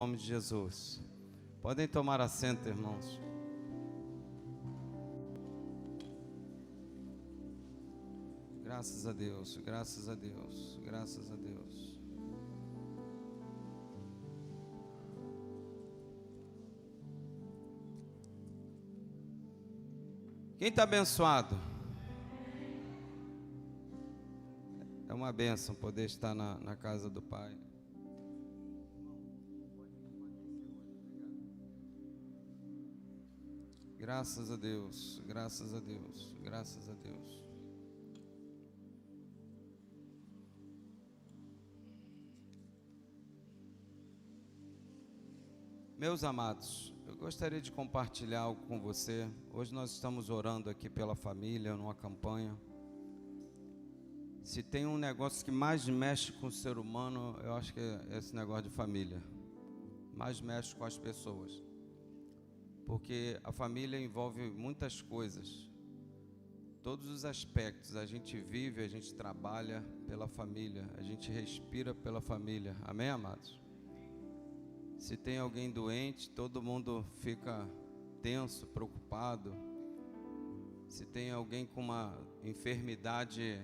Em nome de Jesus. Podem tomar assento, irmãos. Graças a Deus, graças a Deus, graças a Deus. Quem está abençoado? É uma bênção poder estar na casa do Pai. Graças a Deus, graças a Deus, graças a Deus. Meus amados, eu gostaria de compartilhar algo com você. Hoje nós estamos orando aqui pela família, numa campanha. Se tem um negócio que mais mexe com o ser humano, eu acho que é esse negócio de família. Mais mexe com as pessoas. Porque a família envolve muitas coisas, todos os aspectos. A gente vive, a gente trabalha pela família, a gente respira pela família. Amém, amados? Se tem alguém doente, todo mundo fica tenso, preocupado. Se tem alguém com uma enfermidade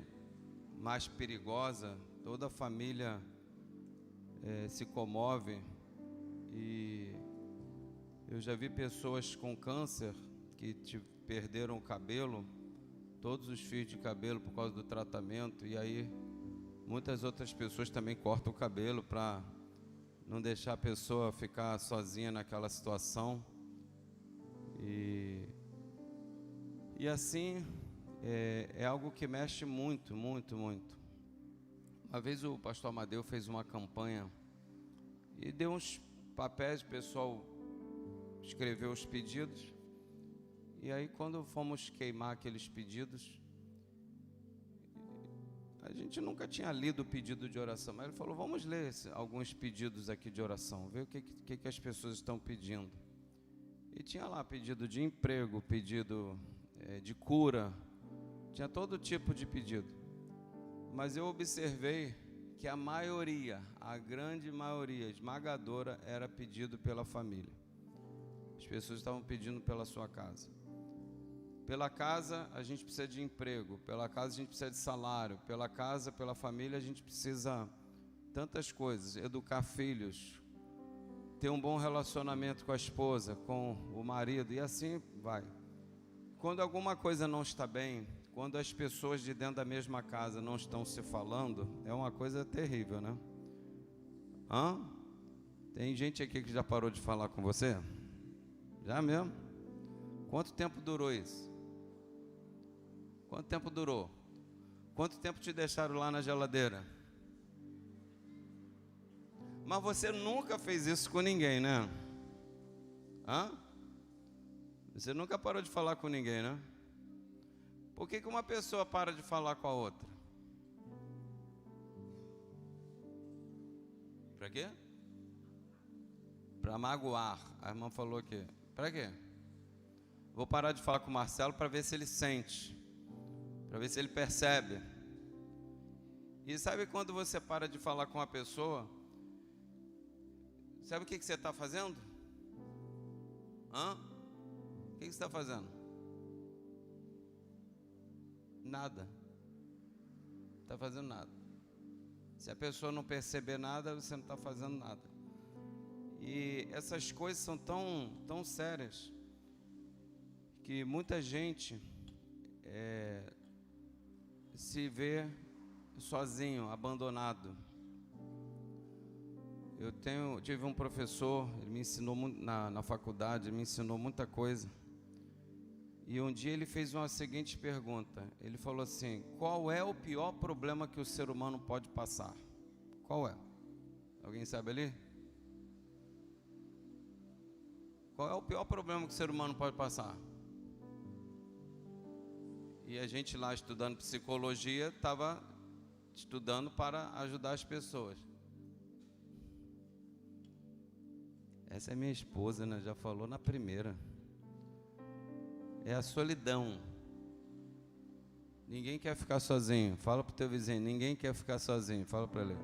mais perigosa, toda a família se comove. E eu já vi pessoas com câncer que perderam o cabelo, todos os fios de cabelo por causa do tratamento. E aí muitas outras pessoas também cortam o cabelo para não deixar a pessoa ficar sozinha naquela situação. E assim é algo que mexe muito, muito, muito. Uma vez o pastor Amadeu fez uma campanha e deu uns papéis, o pessoal escreveu os pedidos. E aí quando fomos queimar aqueles pedidos, a gente nunca tinha lido o pedido de oração, mas ele falou, vamos ler alguns pedidos aqui de oração, ver o que as pessoas estão pedindo. E tinha lá pedido de emprego, pedido de cura, tinha todo tipo de pedido. Mas eu observei que a maioria, a grande maioria, esmagadora, era pedido pela família. As pessoas estavam pedindo pela sua casa. Pela casa a gente precisa de emprego, pela casa a gente precisa de salário, pela casa, pela família a gente precisa tantas coisas, educar filhos, ter um bom relacionamento com a esposa, com o marido, e assim vai. Quando alguma coisa não está bem, quando as pessoas de dentro da mesma casa não estão se falando, é uma coisa terrível, né? Tem gente aqui que já parou de falar com você? Já mesmo? Quanto tempo durou isso? Quanto tempo durou? Quanto tempo te deixaram lá na geladeira? Mas você nunca fez isso com ninguém, né? Você nunca parou de falar com ninguém, né? Por que uma pessoa para de falar com a outra? Para quê? Para magoar. A irmã falou que para quê? Vou parar de falar com o Marcelo para ver se ele sente, para ver se ele percebe. E sabe quando você para de falar com uma pessoa, sabe o que você está fazendo? O que você está fazendo? Nada. Não está fazendo nada. Se a pessoa não perceber nada, você não está fazendo nada. E essas coisas são tão sérias que muita gente se vê sozinho, abandonado. Eu tive um professor, ele me ensinou muito na faculdade, ele me ensinou muita coisa. E um dia ele fez uma seguinte pergunta. Ele falou assim: qual é o pior problema que o ser humano pode passar? Qual é? Alguém sabe ali? Qual é o pior problema que o ser humano pode passar? E a gente lá estudando psicologia estava estudando para ajudar as pessoas. Essa é minha esposa, né? Já falou na primeira. É a solidão. Ninguém quer ficar sozinho. Fala para o teu vizinho, ninguém quer ficar sozinho. Fala para ele.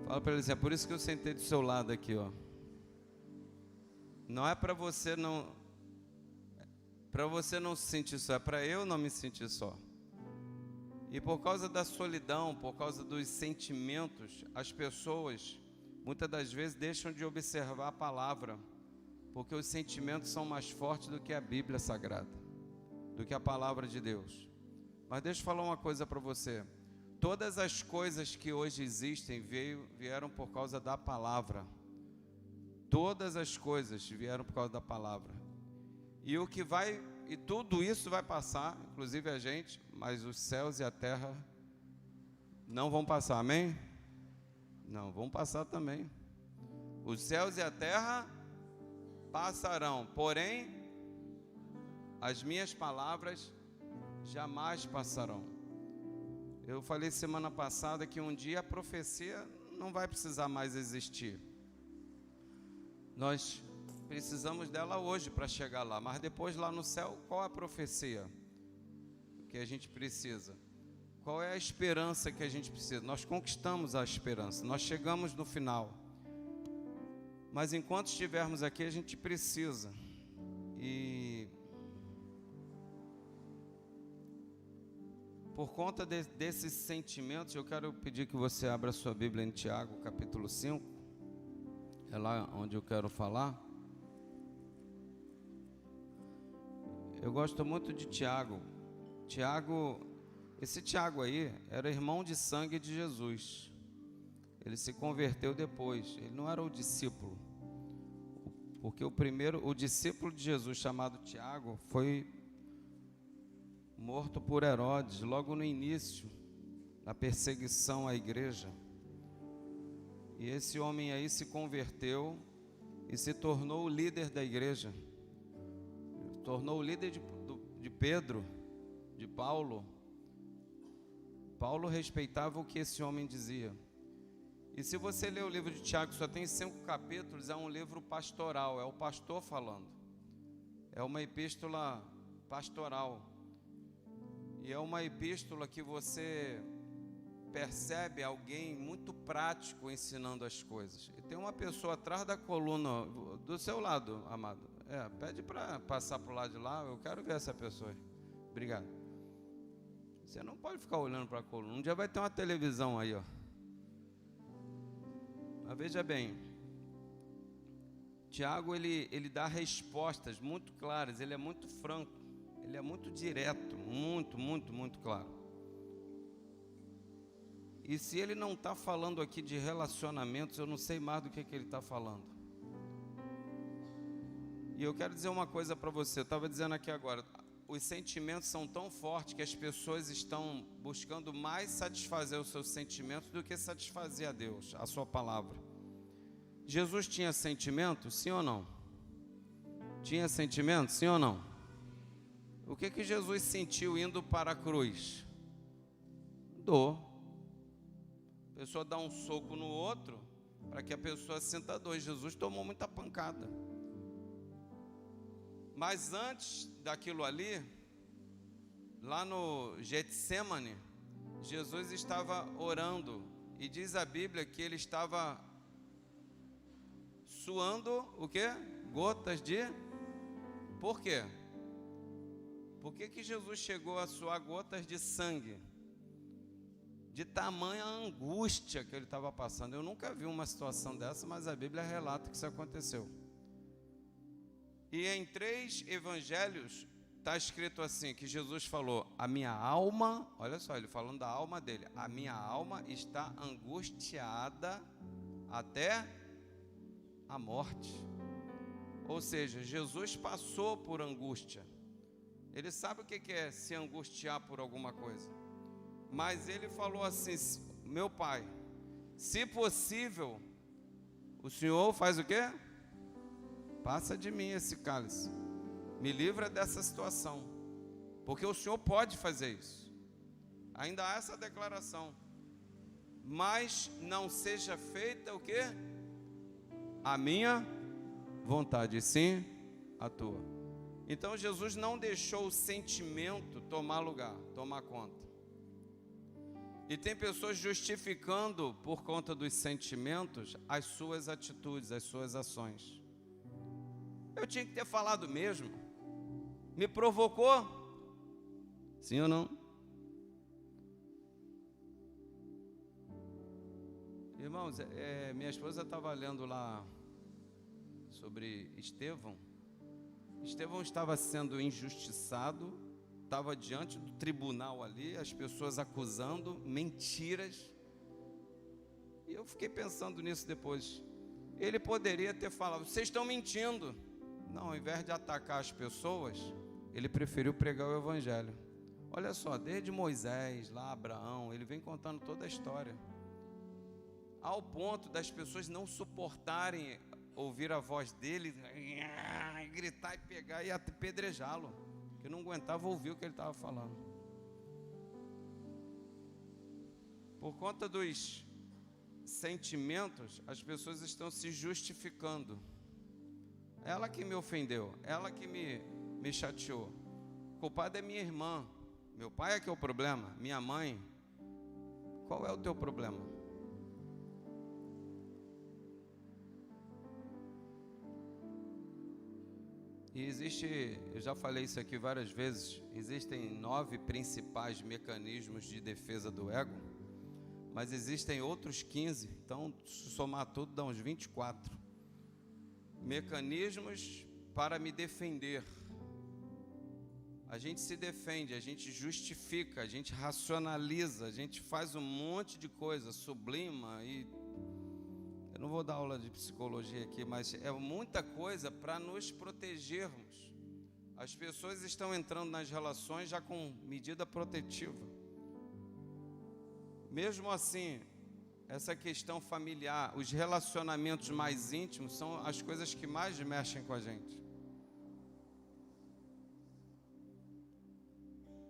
Fala para ele assim, é por isso que eu sentei do seu lado aqui, ó. Não é para você não se sentir só, é para eu não me sentir só. E por causa da solidão, por causa dos sentimentos, as pessoas muitas das vezes deixam de observar a palavra, porque os sentimentos são mais fortes do que a Bíblia Sagrada, do que a palavra de Deus. Mas deixa eu falar uma coisa para você. Todas as coisas que hoje existem vieram por causa da palavra. Todas as coisas vieram por causa da palavra. E tudo isso vai passar, inclusive a gente, mas os céus e a terra não vão passar, amém? Não, vão passar também. Os céus e a terra passarão, porém, as minhas palavras jamais passarão. Eu falei semana passada que um dia a profecia não vai precisar mais existir. Nós precisamos dela hoje para chegar lá, mas depois lá no céu, qual é a profecia que a gente precisa? Qual é a esperança que a gente precisa? Nós conquistamos a esperança, nós chegamos no final. Mas enquanto estivermos aqui, a gente precisa. E por conta desses sentimentos, eu quero pedir que você abra sua Bíblia em Tiago, capítulo 5. É lá onde eu quero falar. Eu gosto muito de Tiago. Esse Tiago aí era irmão de sangue de Jesus. Ele se converteu depois. Ele não era o discípulo. Porque o discípulo de Jesus, chamado Tiago, foi morto por Herodes, logo no início da perseguição à igreja. E esse homem aí se converteu e se tornou o líder da igreja. Tornou o líder de Pedro, de Paulo. Paulo respeitava o que esse homem dizia. E se você ler o livro de Tiago, só tem 5 capítulos, é um livro pastoral, é o pastor falando. É uma epístola pastoral. E é uma epístola que você percebe alguém muito prático ensinando as coisas. E tem uma pessoa atrás da coluna, do seu lado, amado. Pede para passar para o lado de lá, eu quero ver essa pessoa. Obrigado. Você não pode ficar olhando para a coluna. Um dia vai ter uma televisão aí, ó. Mas veja bem, Tiago, ele dá respostas muito claras, ele é muito franco, ele é muito direto, muito claro. E se ele não está falando aqui de relacionamentos, eu não sei mais do que ele está falando. E eu quero dizer uma coisa para você, eu estava dizendo aqui agora, os sentimentos são tão fortes que as pessoas estão buscando mais satisfazer os seus sentimentos do que satisfazer a Deus, a sua palavra. Jesus tinha sentimentos, sim ou não? Tinha sentimentos, sim ou não? O que Jesus sentiu indo para a cruz? Dor. A pessoa dá um soco no outro para que a pessoa sinta dor. Jesus tomou muita pancada. Mas antes daquilo ali, lá no Getsemane, Jesus estava orando. E diz a Bíblia que ele estava suando o quê? Gotas de... Por quê? Por que Jesus chegou a suar gotas de sangue? De tamanha angústia que ele estava passando. Eu nunca vi uma situação dessa, mas a Bíblia relata que isso aconteceu. E em 3 evangelhos está escrito assim, que Jesus falou, a minha alma, olha só, ele falando da alma dele, a minha alma está angustiada até a morte. Ou seja, Jesus passou por angústia. Ele sabe o que é se angustiar por alguma coisa. Mas ele falou assim, meu Pai, se possível, o Senhor faz o quê? Passa de mim esse cálice. Me livra dessa situação. Porque o Senhor pode fazer isso. Ainda há essa declaração. Mas não seja feita o quê? A minha vontade, sim a tua. Então Jesus não deixou o sentimento tomar lugar, tomar conta. E tem pessoas justificando por conta dos sentimentos as suas atitudes, as suas ações. Eu tinha que ter falado mesmo. Me provocou? Sim ou não? Irmãos, minha esposa estava lendo lá sobre Estevão. Estevão estava sendo injustiçado, estava diante do tribunal ali, as pessoas acusando mentiras. E eu fiquei pensando nisso depois. Ele poderia ter falado: vocês estão mentindo. Não, ao invés de atacar as pessoas, ele preferiu pregar o evangelho. Olha só, desde Moisés, lá Abraão, ele vem contando toda a história. Ao ponto das pessoas não suportarem ouvir a voz dele, e gritar e pegar e apedrejá-lo, porque não aguentava ouvir o que ele estava falando. Por conta dos sentimentos, as pessoas estão se justificando. Ela que me ofendeu, ela que me chateou. O culpado é minha irmã. Meu pai é que é o problema, minha mãe. Qual é o teu problema? E existe, eu já falei isso aqui várias vezes, existem 9 principais mecanismos de defesa do ego, mas existem outros 15, então se somar tudo dá uns 24 mecanismos para me defender. A gente se defende, a gente justifica, a gente racionaliza, a gente faz um monte de coisa, sublima, e eu não vou dar aula de psicologia aqui, mas é muita coisa para nos protegermos. As pessoas estão entrando nas relações já com medida protetiva. Mesmo assim, essa questão familiar, os relacionamentos mais íntimos são as coisas que mais mexem com a gente.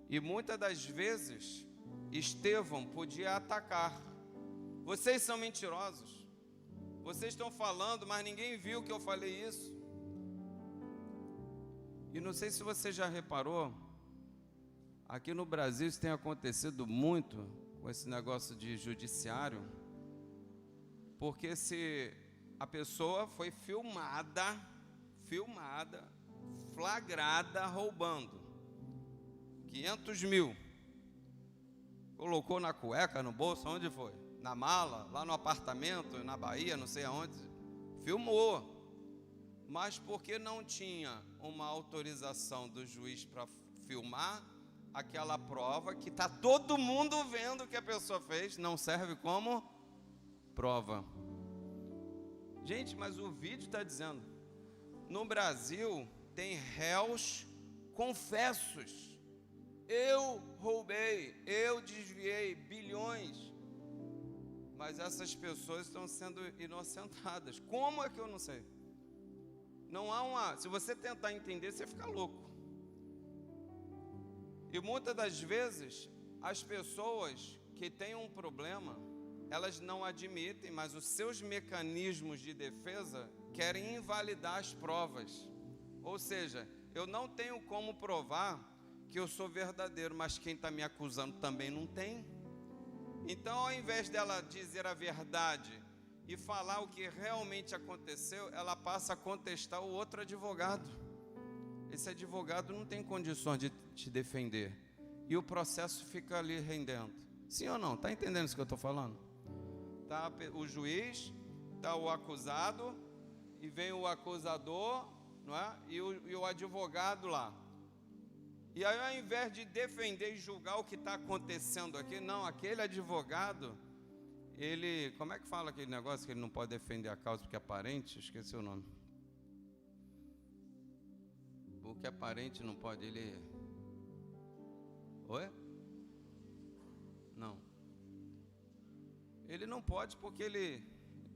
E muitas das vezes, Estevão podia atacar. Vocês são mentirosos. Vocês estão falando, mas ninguém viu que eu falei isso. E não sei se você já reparou, aqui no Brasil isso tem acontecido muito com esse negócio de judiciário, porque se a pessoa foi filmada, flagrada roubando 500 mil, colocou na cueca, no bolso, onde foi? Na mala, lá no apartamento, na Bahia, não sei aonde, filmou, mas porque não tinha uma autorização do juiz para filmar aquela prova que está todo mundo vendo o que a pessoa fez, não serve como prova. Gente, mas o vídeo está dizendo, no Brasil tem réus confessos, eu roubei, eu desviei bilhões, mas essas pessoas estão sendo inocentadas. Como é que eu não sei? Não há uma... Se você tentar entender, você fica louco. E muitas das vezes, as pessoas que têm um problema, elas não admitem, mas os seus mecanismos de defesa querem invalidar as provas. Ou seja, eu não tenho como provar que eu sou verdadeiro, mas quem está me acusando também não tem. Então, ao invés dela dizer a verdade e falar o que realmente aconteceu, ela passa a contestar o outro advogado. Esse advogado não tem condições de te defender. E o processo fica ali rendendo. Sim ou não? Está entendendo isso que eu estou falando? Tá o juiz, está o acusado, e vem o acusador, não é? E o advogado lá. E aí, ao invés de defender e julgar o que está acontecendo aqui, não, aquele advogado, ele, como é que fala aquele negócio que ele não pode defender a causa porque é parente? Esqueci o nome. O que é parente não pode, ele... Oi? Não. Ele não pode porque ele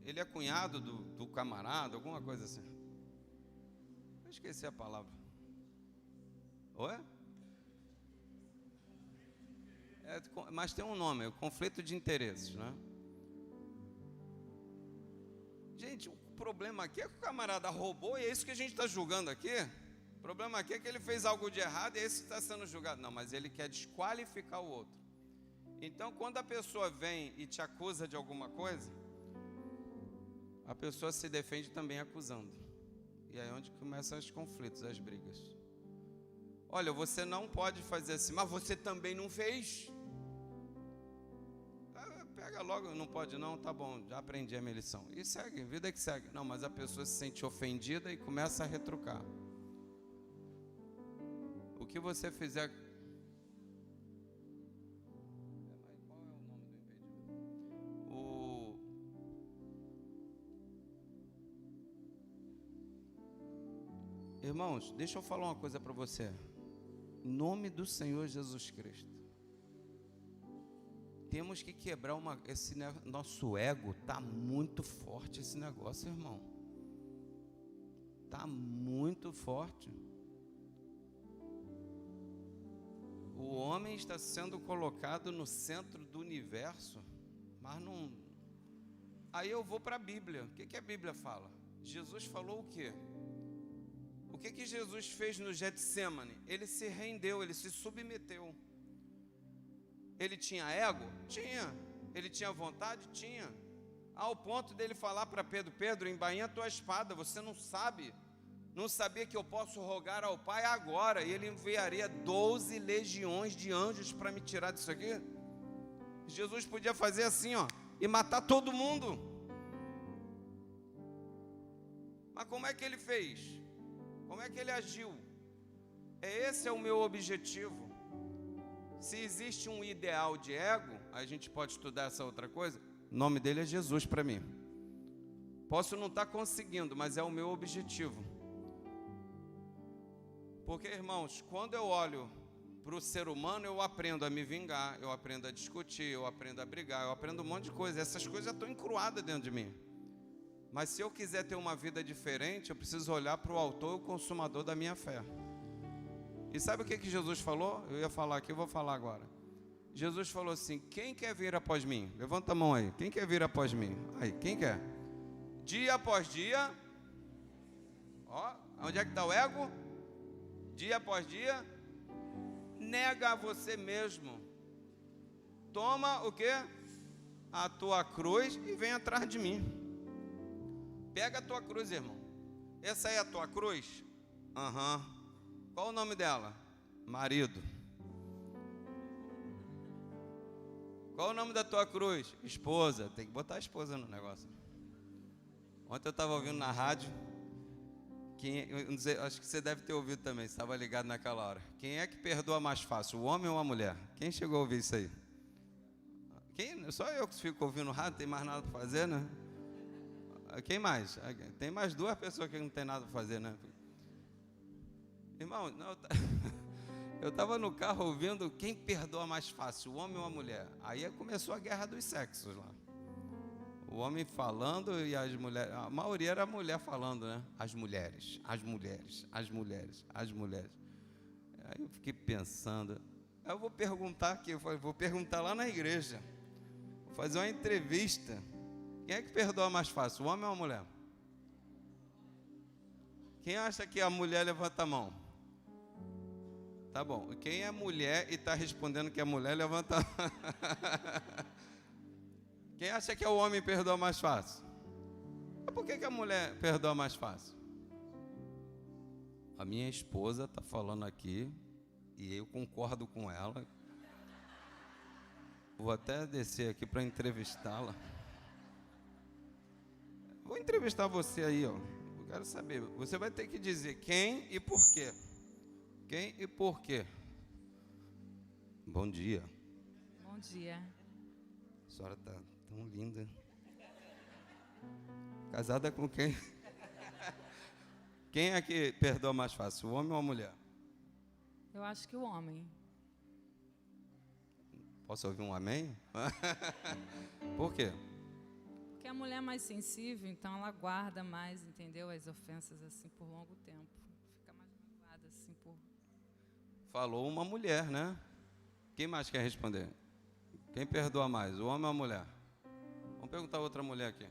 é cunhado do camarada, alguma coisa assim. Eu esqueci a palavra. Oi? Mas tem um nome, é o conflito de interesses, né? Gente, o problema aqui é que o camarada roubou e é isso que a gente está julgando aqui. O problema aqui é que ele fez algo de errado e é isso que está sendo julgado. Não, mas ele quer desqualificar o outro. Então, quando a pessoa vem e te acusa de alguma coisa, a pessoa se defende também acusando. E aí é onde começam os conflitos, as brigas. Olha, você não pode fazer assim, mas você também não fez. Pega logo, não pode não, tá bom, já aprendi a minha lição. E segue, vida que segue. Não, mas a pessoa se sente ofendida e começa a retrucar. O que você fizer... Qual é o nome do impedimento? Irmãos, deixa eu falar uma coisa para você. Em nome do Senhor Jesus Cristo. Temos que quebrar nosso ego. Está muito forte esse negócio, irmão. Está muito forte. O homem está sendo colocado no centro do universo, mas não... Aí eu vou para a Bíblia. O que a Bíblia fala? Jesus falou o quê? O que Jesus fez no Getsêmani? Ele se rendeu, ele se submeteu. Ele tinha ego? Tinha. Ele tinha vontade? Tinha. Ao ponto dele falar para Pedro: Pedro, embainha a tua espada, você não sabia que eu posso rogar ao Pai agora, e Ele enviaria 12 legiões de anjos para me tirar disso aqui? Jesus podia fazer assim, ó, e matar todo mundo. Mas como é que Ele fez? Como é que Ele agiu? Esse é o meu objetivo. Se existe um ideal de ego, a gente pode estudar essa outra coisa. O nome dele é Jesus para mim. Posso não estar conseguindo, mas é o meu objetivo. Porque, irmãos, quando eu olho para o ser humano, eu aprendo a me vingar, eu aprendo a discutir, eu aprendo a brigar, eu aprendo um monte de coisa. Essas coisas já estão encruadas dentro de mim. Mas se eu quiser ter uma vida diferente, eu preciso olhar para o autor e o consumador da minha fé. E sabe o que Jesus falou? Eu ia falar aqui, eu vou falar agora. Jesus falou assim: quem quer vir após mim? Levanta a mão aí. Quem quer vir após mim? Aí, quem quer? Dia após dia. Ó, onde é que está o ego? Dia após dia. Nega a você mesmo. Toma o quê? A tua cruz e vem atrás de mim. Pega a tua cruz, irmão. Essa aí é a tua cruz? Aham. Qual o nome dela? Marido. Qual o nome da tua cruz? Esposa. Tem que botar a esposa no negócio. Ontem eu estava ouvindo na rádio. Não sei, acho que você deve ter ouvido também. Você estava ligado naquela hora. Quem é que perdoa mais fácil, o homem ou a mulher? Quem chegou a ouvir isso aí? Só eu que fico ouvindo rádio, tem mais nada para fazer, né? Quem mais? Tem mais duas pessoas que não tem nada para fazer, né? Irmão, eu estava no carro ouvindo quem perdoa mais fácil, o homem ou a mulher. Aí começou a guerra dos sexos lá. O homem falando e as mulheres. A maioria era a mulher falando, né? As mulheres. Aí eu fiquei pensando. Aí eu vou perguntar aqui, vou perguntar lá na igreja. Vou fazer uma entrevista. Quem é que perdoa mais fácil, o homem ou a mulher? Quem acha que a mulher levanta a mão? Tá bom. Quem é mulher e está respondendo que é mulher, levanta a mão. Quem acha que é o homem perdoa mais fácil? Mas por que a mulher perdoa mais fácil? A minha esposa está falando aqui e eu concordo com ela. Vou até descer aqui para entrevistá-la. Vou entrevistar você aí, ó. Eu quero saber. Você vai ter que dizer quem e por quê. Quem e por quê? Bom dia. Bom dia. A senhora está tão linda. Casada com quem? Quem é que perdoa mais fácil, o homem ou a mulher? Eu acho que o homem. Posso ouvir um amém? Por quê? Porque a mulher é mais sensível, então ela guarda mais, entendeu? As ofensas assim por longo tempo. Fica mais magoada assim por... Falou uma mulher, né? Quem mais quer responder? Quem perdoa mais, o homem ou a mulher? Vamos perguntar a outra mulher aqui.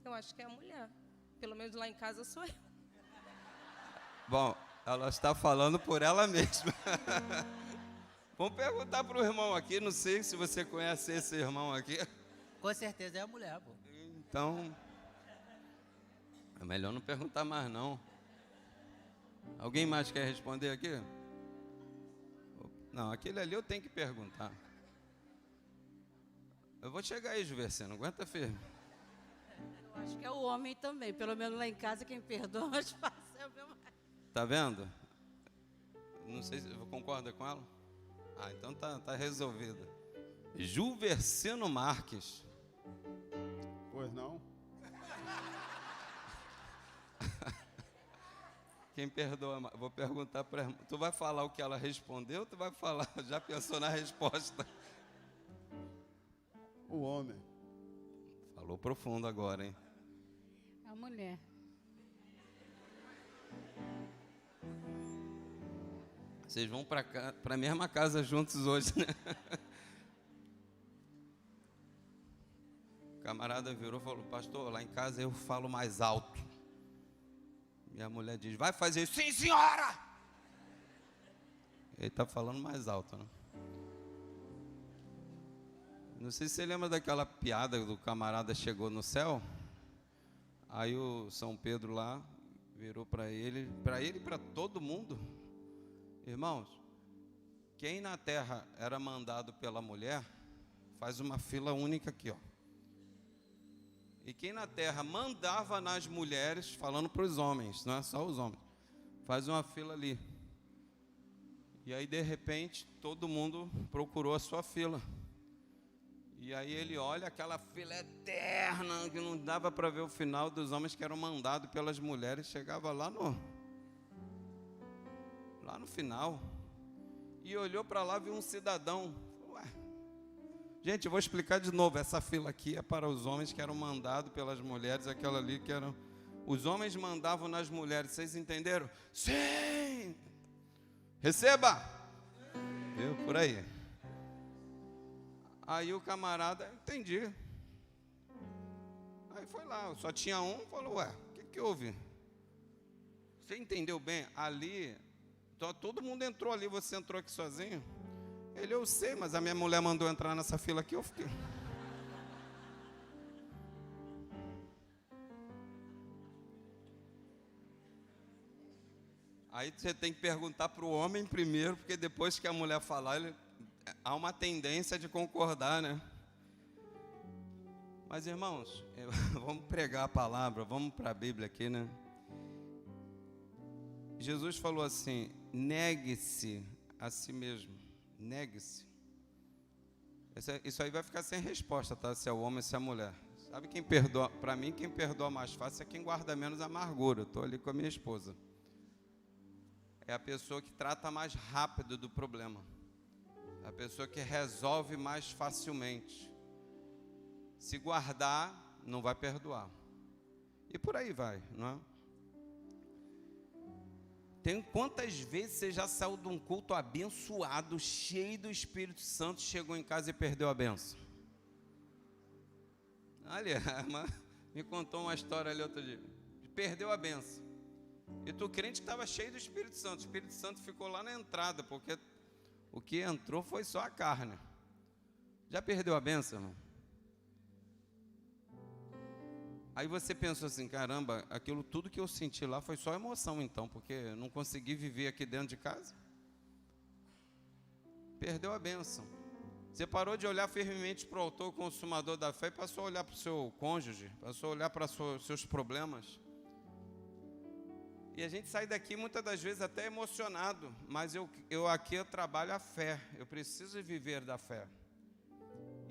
Eu acho que é a mulher. Pelo menos lá em casa sou eu. Bom, ela está falando por ela mesma. Vamos perguntar para o irmão aqui. Não sei se você conhece esse irmão aqui. Com certeza é a mulher, pô. Então, É melhor não perguntar mais, não. Alguém mais quer responder aqui? Não, aquele ali eu tenho que perguntar. Eu vou chegar aí, Juversino, aguenta firme. Eu acho que é o homem também. Pelo menos lá em casa, quem perdoa mais fácil é o meu marido. Tá vendo? Não sei se concorda com ela. Ah, então tá resolvido. Juversino Marques. Pois não? Quem perdoa mais? Vou perguntar para ela. Tu vai falar o que ela respondeu ou tu vai falar? Já pensou na resposta? O homem. Falou profundo agora, hein? A mulher. Vocês vão para a mesma casa juntos hoje, né? O camarada virou e falou: pastor, lá em casa eu falo mais alto. Minha mulher diz: vai fazer isso? Sim, senhora! Ele está falando mais alto, né? Não sei se você lembra daquela piada do camarada chegou no céu. Aí o São Pedro lá virou para ele e para todo mundo: irmãos, quem na terra era mandado pela mulher, faz uma fila única aqui, ó. E quem na terra mandava nas mulheres, falando para os homens, não é só os homens, faz uma fila ali. E aí, de repente, todo mundo procurou a sua fila. E aí ele olha aquela fila eterna, que não dava para ver o final, dos homens que eram mandados pelas mulheres, chegava lá no final, e olhou para lá, viu um cidadão. Ué, gente, eu vou explicar de novo, essa fila aqui é para os homens que eram mandados pelas mulheres, aquela ali que eram... Os homens mandavam nas mulheres, vocês entenderam? Sim! Receba! Viu, por aí. Aí o camarada, entendi. Aí foi lá, só tinha um, falou: ué, o que houve? Você entendeu bem? Ali, todo mundo entrou ali, você entrou aqui sozinho? Ele: eu sei, mas a minha mulher mandou entrar nessa fila aqui, eu fiquei. Aí você tem que perguntar para o homem primeiro, porque depois que a mulher falar, há uma tendência de concordar, né? Mas, irmãos, vamos pregar a palavra, vamos para a Bíblia aqui, né? Jesus falou assim: negue-se a si mesmo, negue-se. Isso aí vai ficar sem resposta, tá? Se é o homem ou se é a mulher. Sabe quem perdoa? Para mim, quem perdoa mais fácil é quem guarda menos amargura. Eu estou ali com a minha esposa. É a pessoa que trata mais rápido do problema. É a pessoa que resolve mais facilmente. Se guardar, não vai perdoar. E por aí vai, não é? Tem quantas vezes você já saiu de um culto abençoado, cheio do Espírito Santo, chegou em casa e perdeu a benção? Olha, a irmã me contou uma história ali outro dia. Perdeu a benção. E tu crente que estava cheio do Espírito Santo. O Espírito Santo ficou lá na entrada, porque o que entrou foi só a carne. Já perdeu a benção, irmão? Aí você pensou assim: caramba, aquilo tudo que eu senti lá foi só emoção então, porque eu não consegui viver aqui dentro de casa. Perdeu a bênção. Você parou de olhar firmemente para o autor consumador da fé e passou a olhar para o seu cônjuge, passou a olhar para os seus problemas. E a gente sai daqui muitas das vezes até emocionado, mas aqui eu trabalho a fé, eu preciso viver da fé.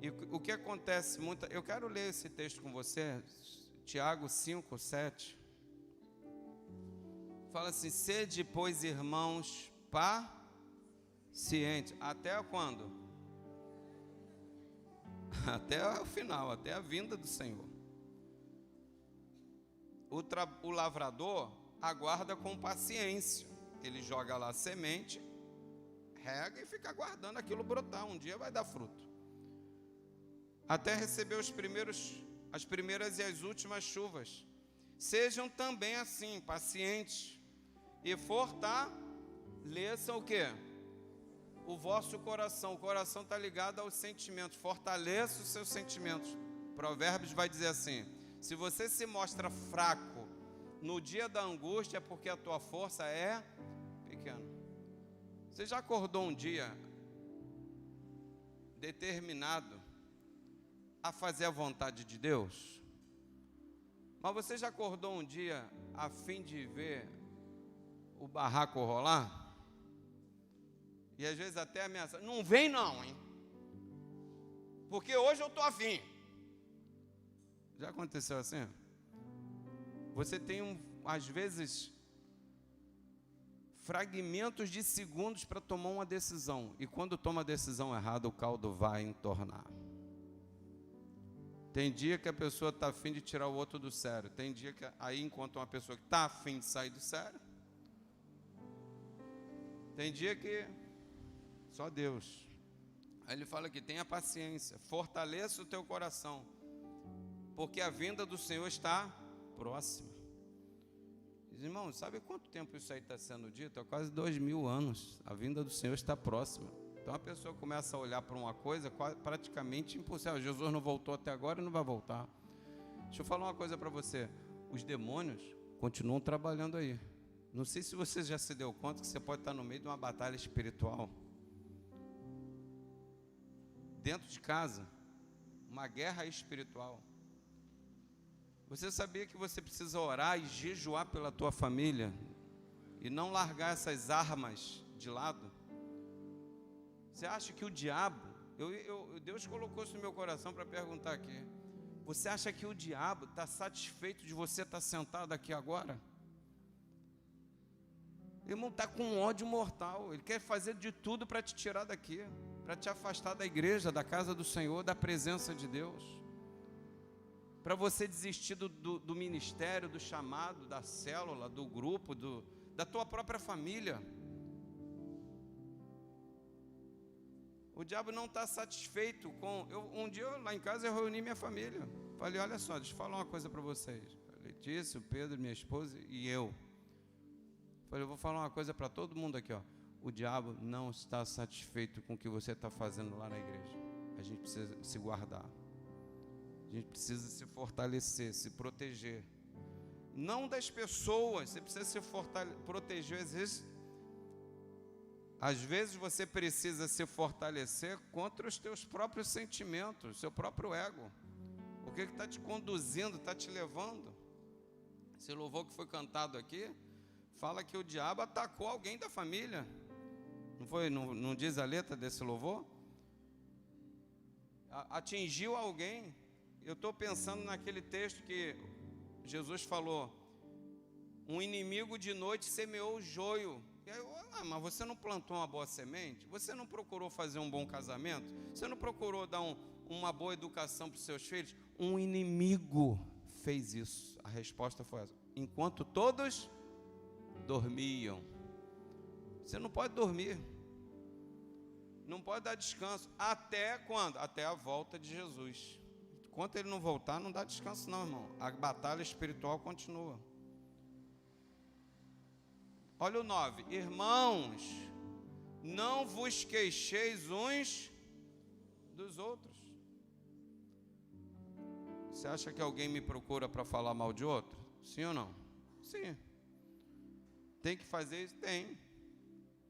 E o que acontece eu quero ler esse texto com você, Tiago 5, 7. Fala assim: sede, pois, irmãos, pacientes. Até quando? Até o final, até a vinda do Senhor. O lavrador aguarda com paciência. Ele joga lá a semente, rega e fica aguardando aquilo brotar. Um dia vai dar fruto. Até receber as primeiras e as últimas chuvas. Sejam também assim, pacientes, e fortaleçam o quê? O vosso coração. O coração está ligado aos sentimentos. Fortaleça os seus sentimentos. Provérbios vai dizer assim: se você se mostra fraco no dia da angústia é porque a tua força é pequena. Você já acordou um dia determinado a fazer a vontade de Deus? Mas você já acordou um dia a fim de ver o barraco rolar? E às vezes até ameaça, não vem não, hein? Porque hoje eu estou afim. Já aconteceu assim? Você tem, às vezes, fragmentos de segundos para tomar uma decisão. E quando toma a decisão errada, o caldo vai entornar. Tem dia que a pessoa está afim de tirar o outro do sério. Tem dia que aí encontra uma pessoa que está afim de sair do sério. Tem dia que só Deus. Aí ele fala que tenha paciência, fortaleça o teu coração, porque a vinda do Senhor está próxima. Diz, irmão, sabe quanto tempo isso aí está sendo dito? É quase 2000 anos. A vinda do Senhor está próxima. Então a pessoa começa a olhar para uma coisa praticamente impossível. Jesus não voltou até agora e não vai voltar. Deixa eu falar uma coisa para você. Os demônios continuam trabalhando aí. Não sei se você já se deu conta que você pode estar no meio de uma batalha espiritual. Dentro de casa, uma guerra espiritual. Você sabia que você precisa orar e jejuar pela tua família e não largar essas armas de lado? Você acha que o diabo, Deus colocou isso no meu coração para perguntar aqui, você acha que o diabo está satisfeito de você estar sentado aqui agora? O irmão está com ódio mortal, ele quer fazer de tudo para te tirar daqui, para te afastar da igreja, da casa do Senhor, da presença de Deus, para você desistir do ministério, do chamado, da célula, do grupo, da tua própria família. O diabo não está satisfeito com... Um dia lá em casa eu reuni minha família. Falei, olha só, deixa eu falar uma coisa para vocês. Letícia, o Pedro, minha esposa e eu. Falei, eu vou falar uma coisa para todo mundo aqui, ó. O diabo não está satisfeito com o que você está fazendo lá na igreja. A gente precisa se guardar. A gente precisa se fortalecer, se proteger. Não das pessoas, você precisa se proteger. Às vezes você precisa se fortalecer contra os teus próprios sentimentos, seu próprio ego. O que está te conduzindo, está te levando? Esse louvor que foi cantado aqui, fala que o diabo atacou alguém da família. Não foi? Não diz a letra desse louvor? Atingiu alguém. Eu estou pensando naquele texto que Jesus falou, um inimigo de noite semeou o joio. E aí, mas você não plantou uma boa semente? Você não procurou fazer um bom casamento? Você não procurou dar uma boa educação para os seus filhos? Um inimigo fez isso. A resposta foi essa. Enquanto todos dormiam. Você não pode dormir. Não pode dar descanso. Até quando? Até a volta de Jesus. Enquanto ele não voltar, não dá descanso não, irmão. A batalha espiritual continua. Olha o 9. Irmãos, não vos queixeis uns dos outros. Você acha que alguém me procura para falar mal de outro? Sim ou não? Sim. Tem que fazer isso? Tem.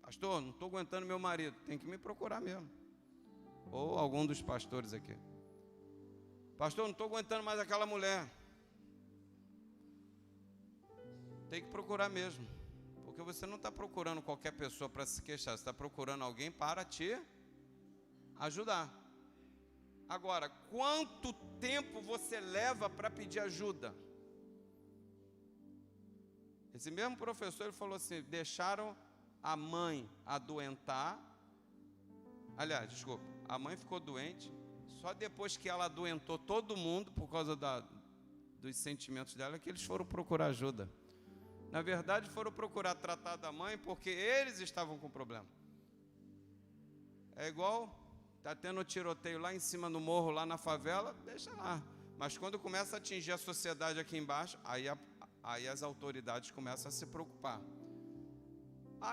Pastor, não estou aguentando meu marido. Tem que me procurar mesmo. Ou algum dos pastores aqui. Pastor, não estou aguentando mais aquela mulher. Tem que procurar mesmo. Porque você não está procurando qualquer pessoa para se queixar. Você está procurando alguém para te ajudar. Agora, quanto tempo você leva para pedir ajuda? Esse mesmo professor, ele falou assim, deixaram a mãe adoentar. Aliás, desculpa, a mãe ficou doente. Só depois que ela adoentou todo mundo, por causa dos sentimentos dela, que eles foram procurar ajuda. Na verdade, foram procurar tratar da mãe, porque eles estavam com problema. É igual, está tendo tiroteio lá em cima no morro, lá na favela, deixa lá. Mas quando começa a atingir a sociedade aqui embaixo, aí as autoridades começam a se preocupar.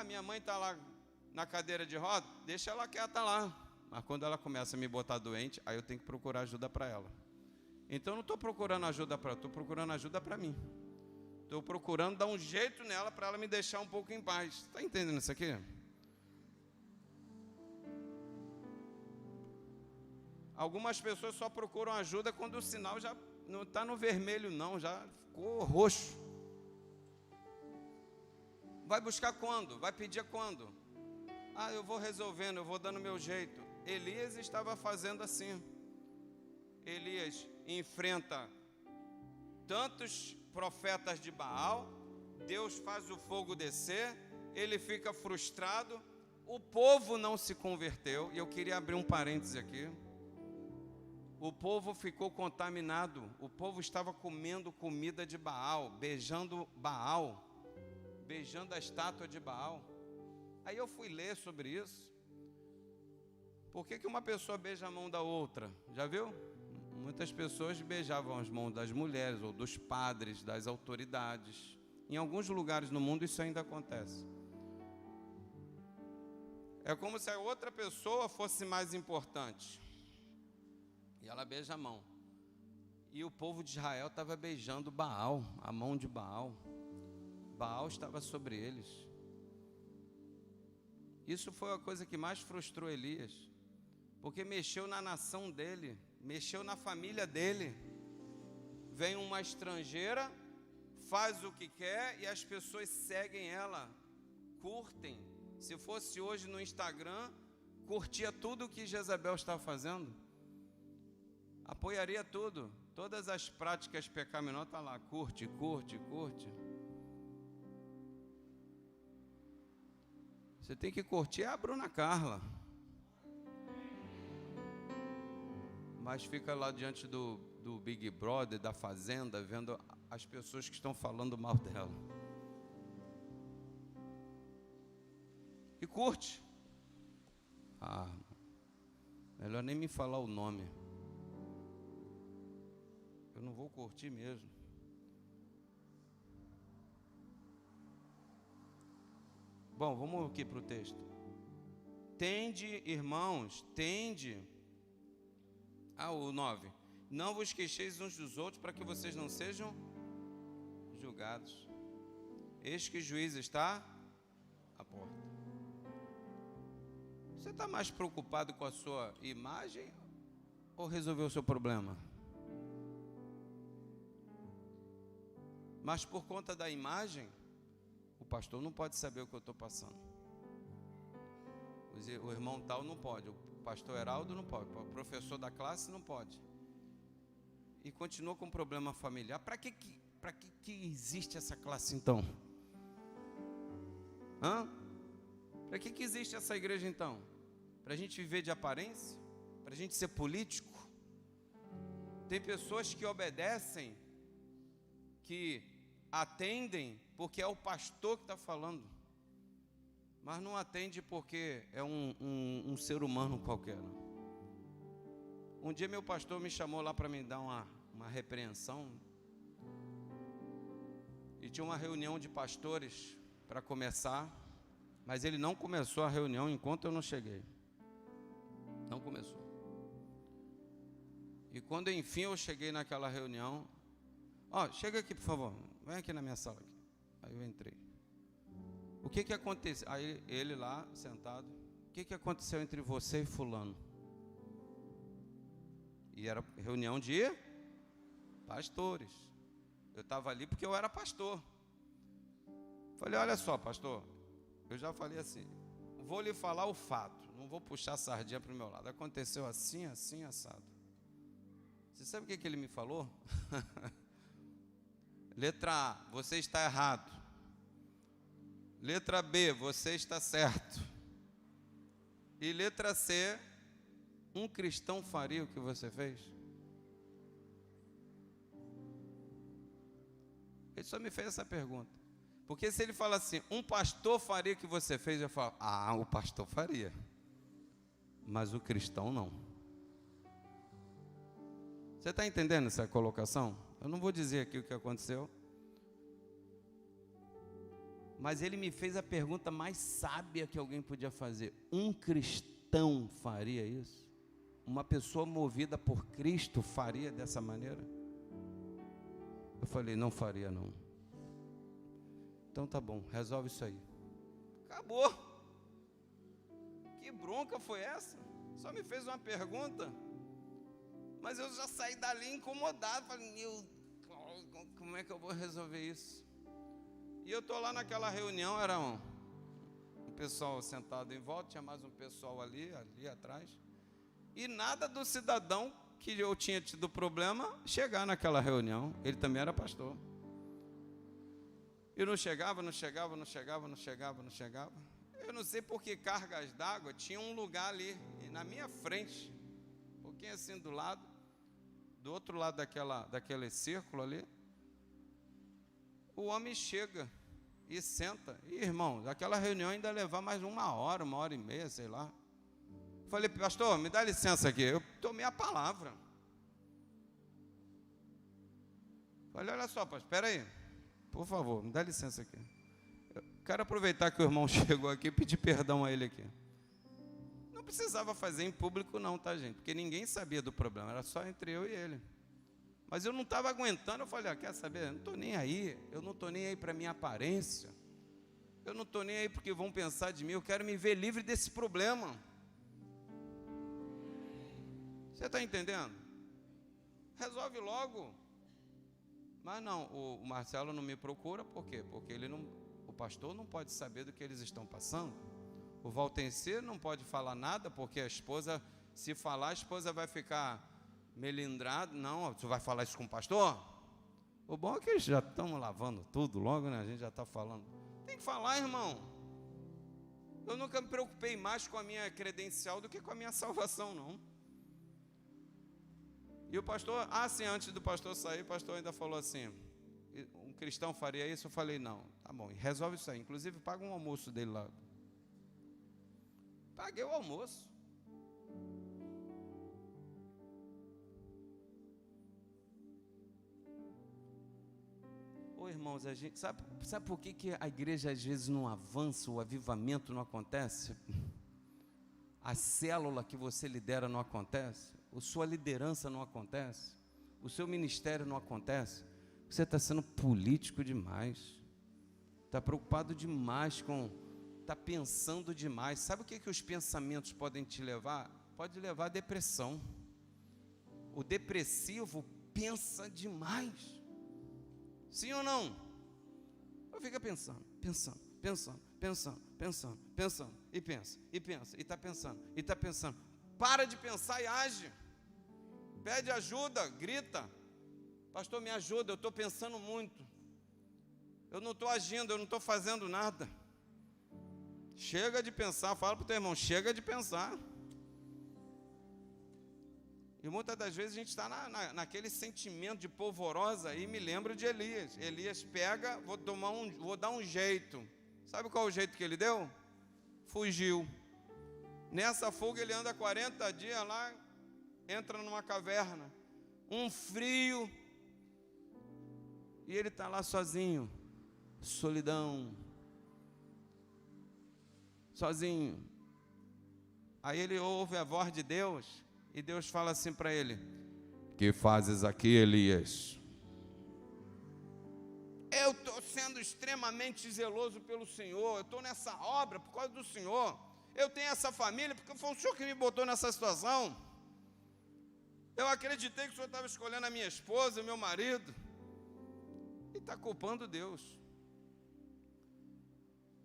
Minha mãe está lá na cadeira de roda, deixa ela quieta lá. Mas quando ela começa a me botar doente, aí eu tenho que procurar ajuda para ela. Então eu não estou procurando ajuda para ela, estou procurando ajuda para mim. Estou procurando dar um jeito nela para ela me deixar um pouco em paz. Está entendendo isso aqui? Algumas pessoas só procuram ajuda quando o sinal já não está no vermelho, não, já ficou roxo. Vai buscar quando? Vai pedir quando? Ah, eu vou resolvendo, eu vou dando meu jeito. Elias estava fazendo assim. Elias enfrenta tantos profetas de Baal, Deus faz o fogo descer, ele fica frustrado, o povo não se converteu, e eu queria abrir um parêntese aqui. O povo ficou contaminado, o povo estava comendo comida de Baal, beijando a estátua de Baal. Aí eu fui ler sobre isso. Por que uma pessoa beija a mão da outra? Já viu? Muitas pessoas beijavam as mãos das mulheres, ou dos padres, das autoridades. Em alguns lugares no mundo isso ainda acontece. É como se a outra pessoa fosse mais importante. E ela beija a mão. E o povo de Israel estava beijando Baal, a mão de Baal. Baal estava sobre eles. Isso foi a coisa que mais frustrou Elias, porque mexeu na nação dele, mexeu na família dele. Vem uma estrangeira, faz o que quer e as pessoas seguem ela, curtem. Se fosse hoje no Instagram, curtia tudo o que Jezabel está fazendo, apoiaria tudo, todas as práticas pecaminosas, está lá, curte. Você tem que curtir a Bruna Carla, mas fica lá diante do Big Brother, da Fazenda, vendo as pessoas que estão falando mal dela. E curte. Melhor nem me falar o nome. Eu não vou curtir mesmo. Bom, vamos aqui para o texto. Tende, irmãos, o 9. Não vos queixeis uns dos outros, para que vocês não sejam julgados. Eis que o juiz está à porta. Você está mais preocupado com a sua imagem ou resolver o seu problema? Mas por conta da imagem, o pastor não pode saber o que eu estou passando. O irmão tal não pode, o pastor Heraldo não pode, o professor da classe não pode. E continua com um problema familiar. Para que existe essa classe então? Para que existe essa igreja então? Para a gente viver de aparência? Para a gente ser político? Tem pessoas que obedecem, que atendem porque é o pastor que está falando, mas não atende porque é um ser humano qualquer. Um dia meu pastor me chamou lá para me dar uma repreensão, e tinha uma reunião de pastores para começar, mas ele não começou a reunião enquanto eu não cheguei. Não começou. E quando enfim eu cheguei naquela reunião, chega aqui por favor, vem aqui na minha sala aqui. Aí eu entrei. O que aconteceu? Aí ele lá sentado. O que aconteceu entre você e fulano? E era reunião de pastores. Eu estava ali porque eu era pastor. Falei, olha só, pastor, eu já falei assim, vou lhe falar o fato, não vou puxar a sardinha para o meu lado. Aconteceu assim, assim, assado. Você sabe o que ele me falou? Letra A, você está errado. Letra B, você está certo. E letra C, um cristão faria o que você fez? Ele só me fez essa pergunta. Porque se ele fala assim, um pastor faria o que você fez, eu falo, o pastor faria. Mas o cristão não. Você está entendendo essa colocação? Eu não vou dizer aqui o que aconteceu. Mas ele me fez a pergunta mais sábia que alguém podia fazer. Um cristão faria isso? Uma pessoa movida por Cristo faria dessa maneira? Eu falei, não faria não. Então tá bom, resolve isso aí. Acabou. Que bronca foi essa? Só me fez uma pergunta, mas eu já saí dali incomodado. Falei, como é que eu vou resolver isso? E eu estou lá naquela reunião, era um pessoal sentado em volta, tinha mais um pessoal ali atrás, e nada do cidadão que eu tinha tido problema chegar naquela reunião. Ele também era pastor. E não chegava. Eu não sei por que cargas d'água, tinha um lugar ali, na minha frente, um pouquinho assim do outro lado daquele círculo ali. O homem chega e senta. E, irmão, aquela reunião ainda ia levar mais 1 hora, 1 hora e meia, sei lá. Falei, pastor, me dá licença aqui. Eu tomei a palavra. Falei, olha só, pastor, espera aí. Por favor, me dá licença aqui. Eu quero aproveitar que o irmão chegou aqui e pedir perdão a ele aqui. Não precisava fazer em público não, tá, gente? Porque ninguém sabia do problema, era só entre eu e ele. Mas eu não estava aguentando, eu falei, quer saber? Eu não estou nem aí, eu não estou nem aí para a minha aparência. Eu não estou nem aí porque vão pensar de mim, eu quero me ver livre desse problema. Você está entendendo? Resolve logo. Mas não, o Marcelo não me procura, por quê? Porque o pastor não pode saber do que eles estão passando. O Valtencê não pode falar nada, porque a esposa, se falar, a esposa vai ficar melindrada. Não, você vai falar isso com o pastor? O bom é que eles já estão lavando tudo logo, né? A gente já está falando. Tem que falar, irmão. Eu nunca me preocupei mais com a minha credencial do que com a minha salvação, não. E o pastor, sim, antes do pastor sair, o pastor ainda falou assim, um cristão faria isso? Eu falei, não, tá bom, resolve isso aí, inclusive paga um almoço dele lá. Paguei o almoço. Ô irmãos, a gente, sabe por que a igreja às vezes não avança, o avivamento não acontece? A célula que você lidera não acontece? A sua liderança não acontece? O seu ministério não acontece? Você está sendo político demais, está preocupado demais está pensando demais. Sabe o que os pensamentos podem te levar? Pode levar à depressão. O depressivo pensa demais. Sim ou não? Eu fico pensando, e pensa, e está pensando. Para de pensar e age. Pede ajuda, grita. Pastor, me ajuda, eu estou pensando muito. Eu não estou agindo, eu não estou fazendo nada. Chega de pensar, fala para o teu irmão, chega de pensar. E muitas das vezes a gente está naquele sentimento de polvorosa, e me lembro de Elias. Elias pega, vou dar um jeito. Sabe qual é o jeito que ele deu? Fugiu. Nessa fuga ele anda 40 dias lá, entra numa caverna, um frio, e ele está lá sozinho, solidão, sozinho. Aí ele ouve a voz de Deus, e Deus fala assim para ele: que fazes aqui, Elias? Eu estou sendo extremamente zeloso pelo Senhor, eu estou nessa obra por causa do Senhor, eu tenho essa família porque foi o Senhor que me botou nessa situação. Eu acreditei que o Senhor estava escolhendo a minha esposa, o meu marido, e está culpando Deus.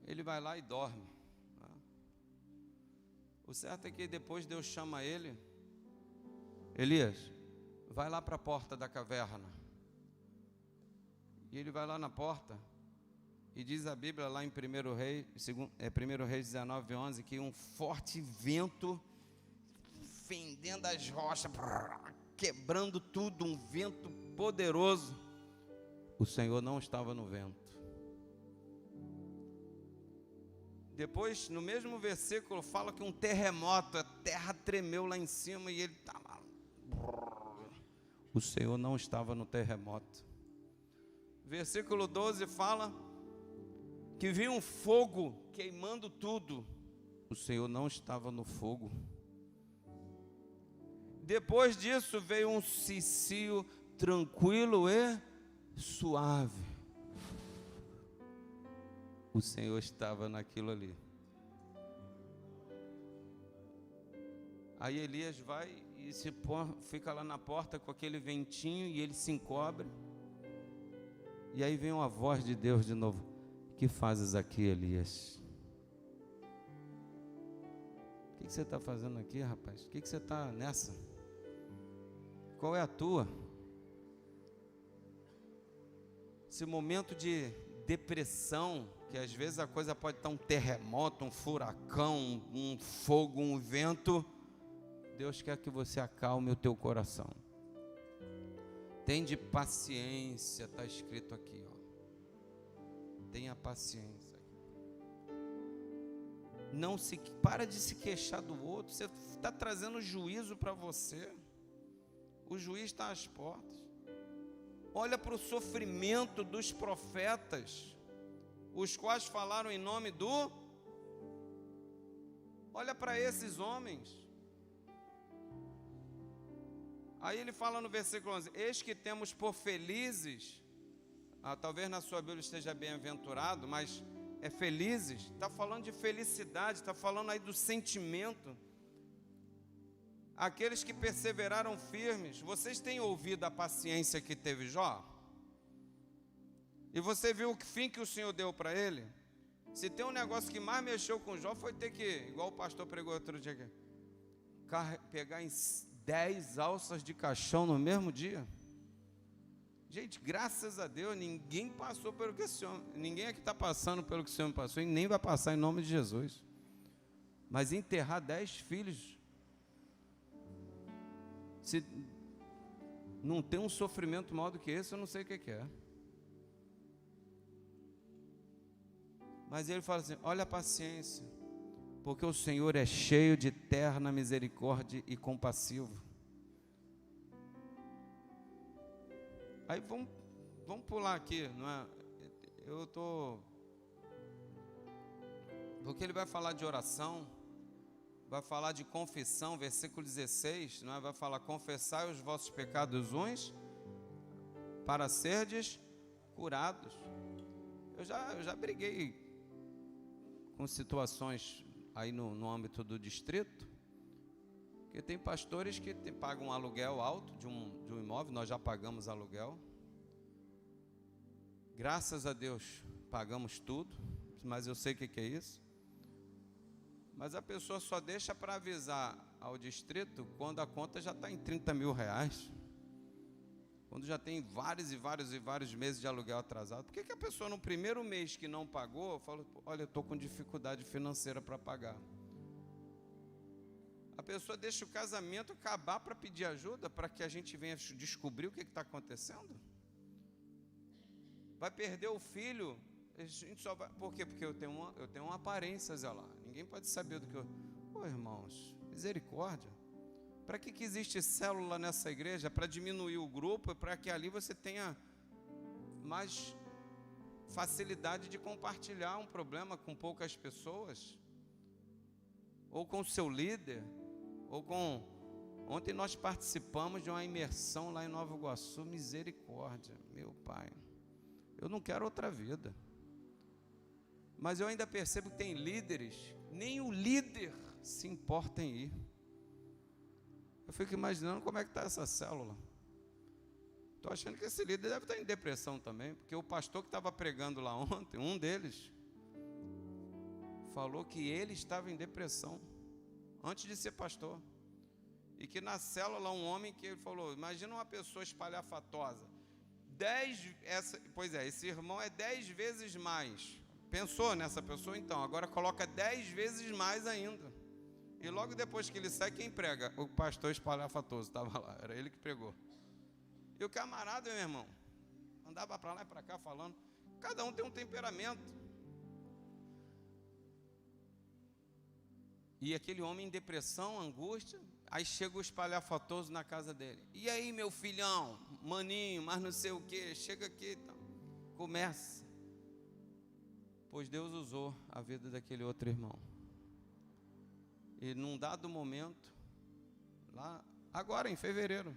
Ele vai lá e dorme. O certo é que depois Deus chama ele: Elias, vai lá para a porta da caverna. E ele vai lá na porta, e diz a Bíblia lá em 1 Reis 19:11, que um forte vento, fendendo as rochas, quebrando tudo, um vento poderoso. O Senhor não estava no vento. Depois, no mesmo versículo, fala que um terremoto, a terra tremeu lá em cima, e ele estava... O Senhor não estava no terremoto. Versículo 12 fala que viu um fogo queimando tudo. O Senhor não estava no fogo. Depois disso veio um cicio tranquilo e suave. o Senhor estava naquilo ali. Aí Elias vai e fica lá na porta com aquele ventinho e ele se encobre. E aí vem uma voz de Deus de novo: que fazes aqui, Elias? O que você está fazendo aqui, rapaz? O que você está nessa? Qual é a tua? Esse momento de depressão, que às vezes a coisa pode estar um terremoto, um furacão, um fogo, um vento. Deus quer que você acalme o teu coração. Tende paciência, está escrito aqui, ó. Tenha paciência. Não se para de se queixar do outro. Você está trazendo juízo para você. O juiz está às portas. Olha para o sofrimento dos profetas, os quais falaram em nome do. Olha para esses homens. Aí ele fala no versículo 11: eis que temos por felizes, talvez na sua Bíblia esteja bem-aventurado, mas é felizes, está falando de felicidade, está falando aí do sentimento. Aqueles que perseveraram firmes. Vocês têm ouvido a paciência que teve Jó? E você viu o fim que o Senhor deu para ele? Se tem um negócio que mais mexeu com Jó, foi ter que, igual o pastor pregou outro dia aqui, pegar em 10 alças de caixão no mesmo dia. Gente, graças a Deus, ninguém passou pelo que esse homem, ninguém aqui está passando pelo que esse homem passou, e nem vai passar em nome de Jesus. Mas enterrar 10 filhos, se não tem um sofrimento maior do que esse, eu não sei o que é. Mas ele fala assim: olha a paciência, porque o Senhor é cheio de eterna misericórdia e compassivo. Aí vamos pular aqui, não é? Porque ele vai falar de oração, vai falar de confissão, versículo 16, não é? Vai falar: confessai os vossos pecados uns para serdes curados. Eu já briguei com situações aí no âmbito do distrito, porque tem pastores que pagam um aluguel alto de um imóvel. Nós já pagamos aluguel, graças a Deus pagamos tudo, mas eu sei o que é isso. Mas a pessoa só deixa para avisar ao distrito quando a conta já está em 30 mil reais, quando já tem vários meses de aluguel atrasado. Por que a pessoa no primeiro mês que não pagou, fala: olha, eu estou com dificuldade financeira para pagar? A pessoa deixa o casamento acabar para pedir ajuda, para que a gente venha descobrir o que está acontecendo? Vai perder o filho, a gente só vai, por quê? Porque eu tenho uma aparência, Zé lá. Ninguém pode saber do que eu... Pô, irmãos, misericórdia. Para que existe célula nessa igreja? Para diminuir o grupo, para que ali você tenha mais facilidade de compartilhar um problema com poucas pessoas, ou com o seu líder, ou com... Ontem nós participamos de uma imersão lá em Nova Iguaçu. Misericórdia, meu Pai, eu não quero outra vida. Mas eu ainda percebo que tem líderes, nem o líder se importa em ir. Eu fico imaginando como é que está essa célula. Estou achando que esse líder deve estar em depressão também, porque o pastor que estava pregando lá ontem, um deles, falou que ele estava em depressão, antes de ser pastor. E que na célula um homem que ele falou: imagina uma pessoa espalhafatosa, esse irmão é 10 vezes mais. Pensou nessa pessoa? Então, agora coloca 10 vezes mais ainda. E logo depois que ele sai, quem prega? O pastor espalhafatoso estava lá, era ele que pregou. E o camarada, meu irmão, andava para lá e para cá falando. Cada um tem um temperamento. E aquele homem em depressão, angústia, aí chega o espalhafatoso na casa dele. E aí, meu filhão, maninho, mas não sei o que, chega aqui. Então. Começa. Pois Deus usou a vida daquele outro irmão. E num dado momento, lá, agora em fevereiro,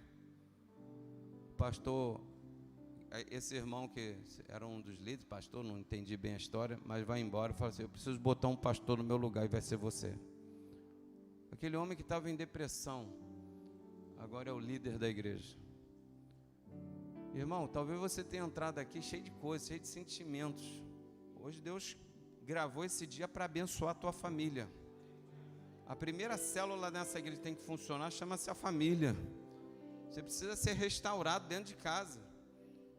o pastor esse irmão que era um dos líderes, pastor, não entendi bem a história, mas vai embora e fala assim, eu preciso botar um pastor no meu lugar e vai ser você. Aquele homem que estava em depressão, agora é o líder da igreja. Irmão, talvez você tenha entrado aqui cheio de coisas, cheio de sentimentos. Hoje Deus gravou esse dia para abençoar a tua família. A primeira célula nessa igreja que tem que funcionar chama-se a família. Você precisa ser restaurado dentro de casa.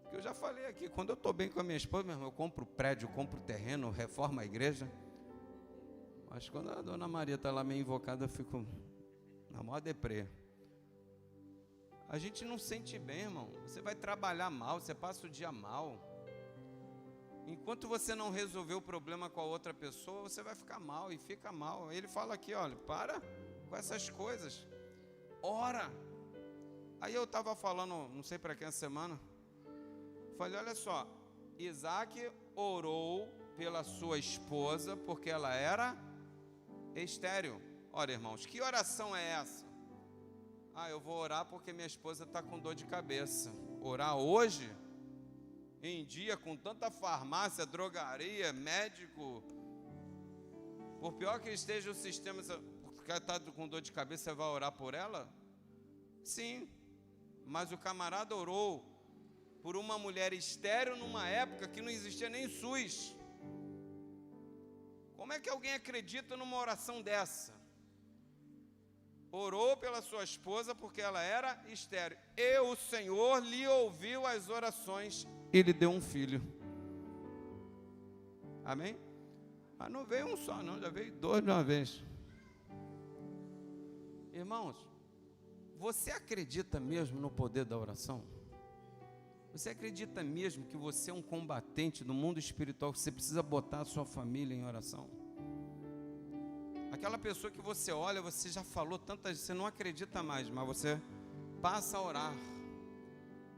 Porque eu já falei aqui, quando eu estou bem com a minha esposa, meu irmão, eu compro prédio, eu compro terreno, reformo a igreja. Mas quando a dona Maria está lá meio invocada, eu fico na maior deprê. A gente não sente bem, irmão. Você vai trabalhar mal, você passa o dia mal. Enquanto você não resolver o problema com a outra pessoa, você vai ficar mal e fica mal. Ele fala aqui, olha, para com essas coisas. Ora. Aí eu estava falando, não sei para quem essa semana, falei, olha só, Isaac orou pela sua esposa porque ela era estéril. Olha, irmãos, que oração é essa? Eu vou orar porque minha esposa está com dor de cabeça. Orar hoje, em dia, com tanta farmácia, drogaria, médico, por pior que esteja o sistema, porque ela está com dor de cabeça, você vai orar por ela? Sim, mas o camarada orou por uma mulher estéril numa época que não existia nem SUS. Como é que alguém acredita numa oração dessa? Orou pela sua esposa porque ela era estéril. E o Senhor lhe ouviu as orações e lhe deu um filho. Amém? Não veio um só não, já veio dois de uma vez. Irmãos, você acredita mesmo no poder da oração? Você acredita mesmo que você é um combatente do mundo espiritual, que você precisa botar a sua família em oração? Aquela pessoa que você olha, você já falou tantas vezes, você não acredita mais, mas você passa a orar.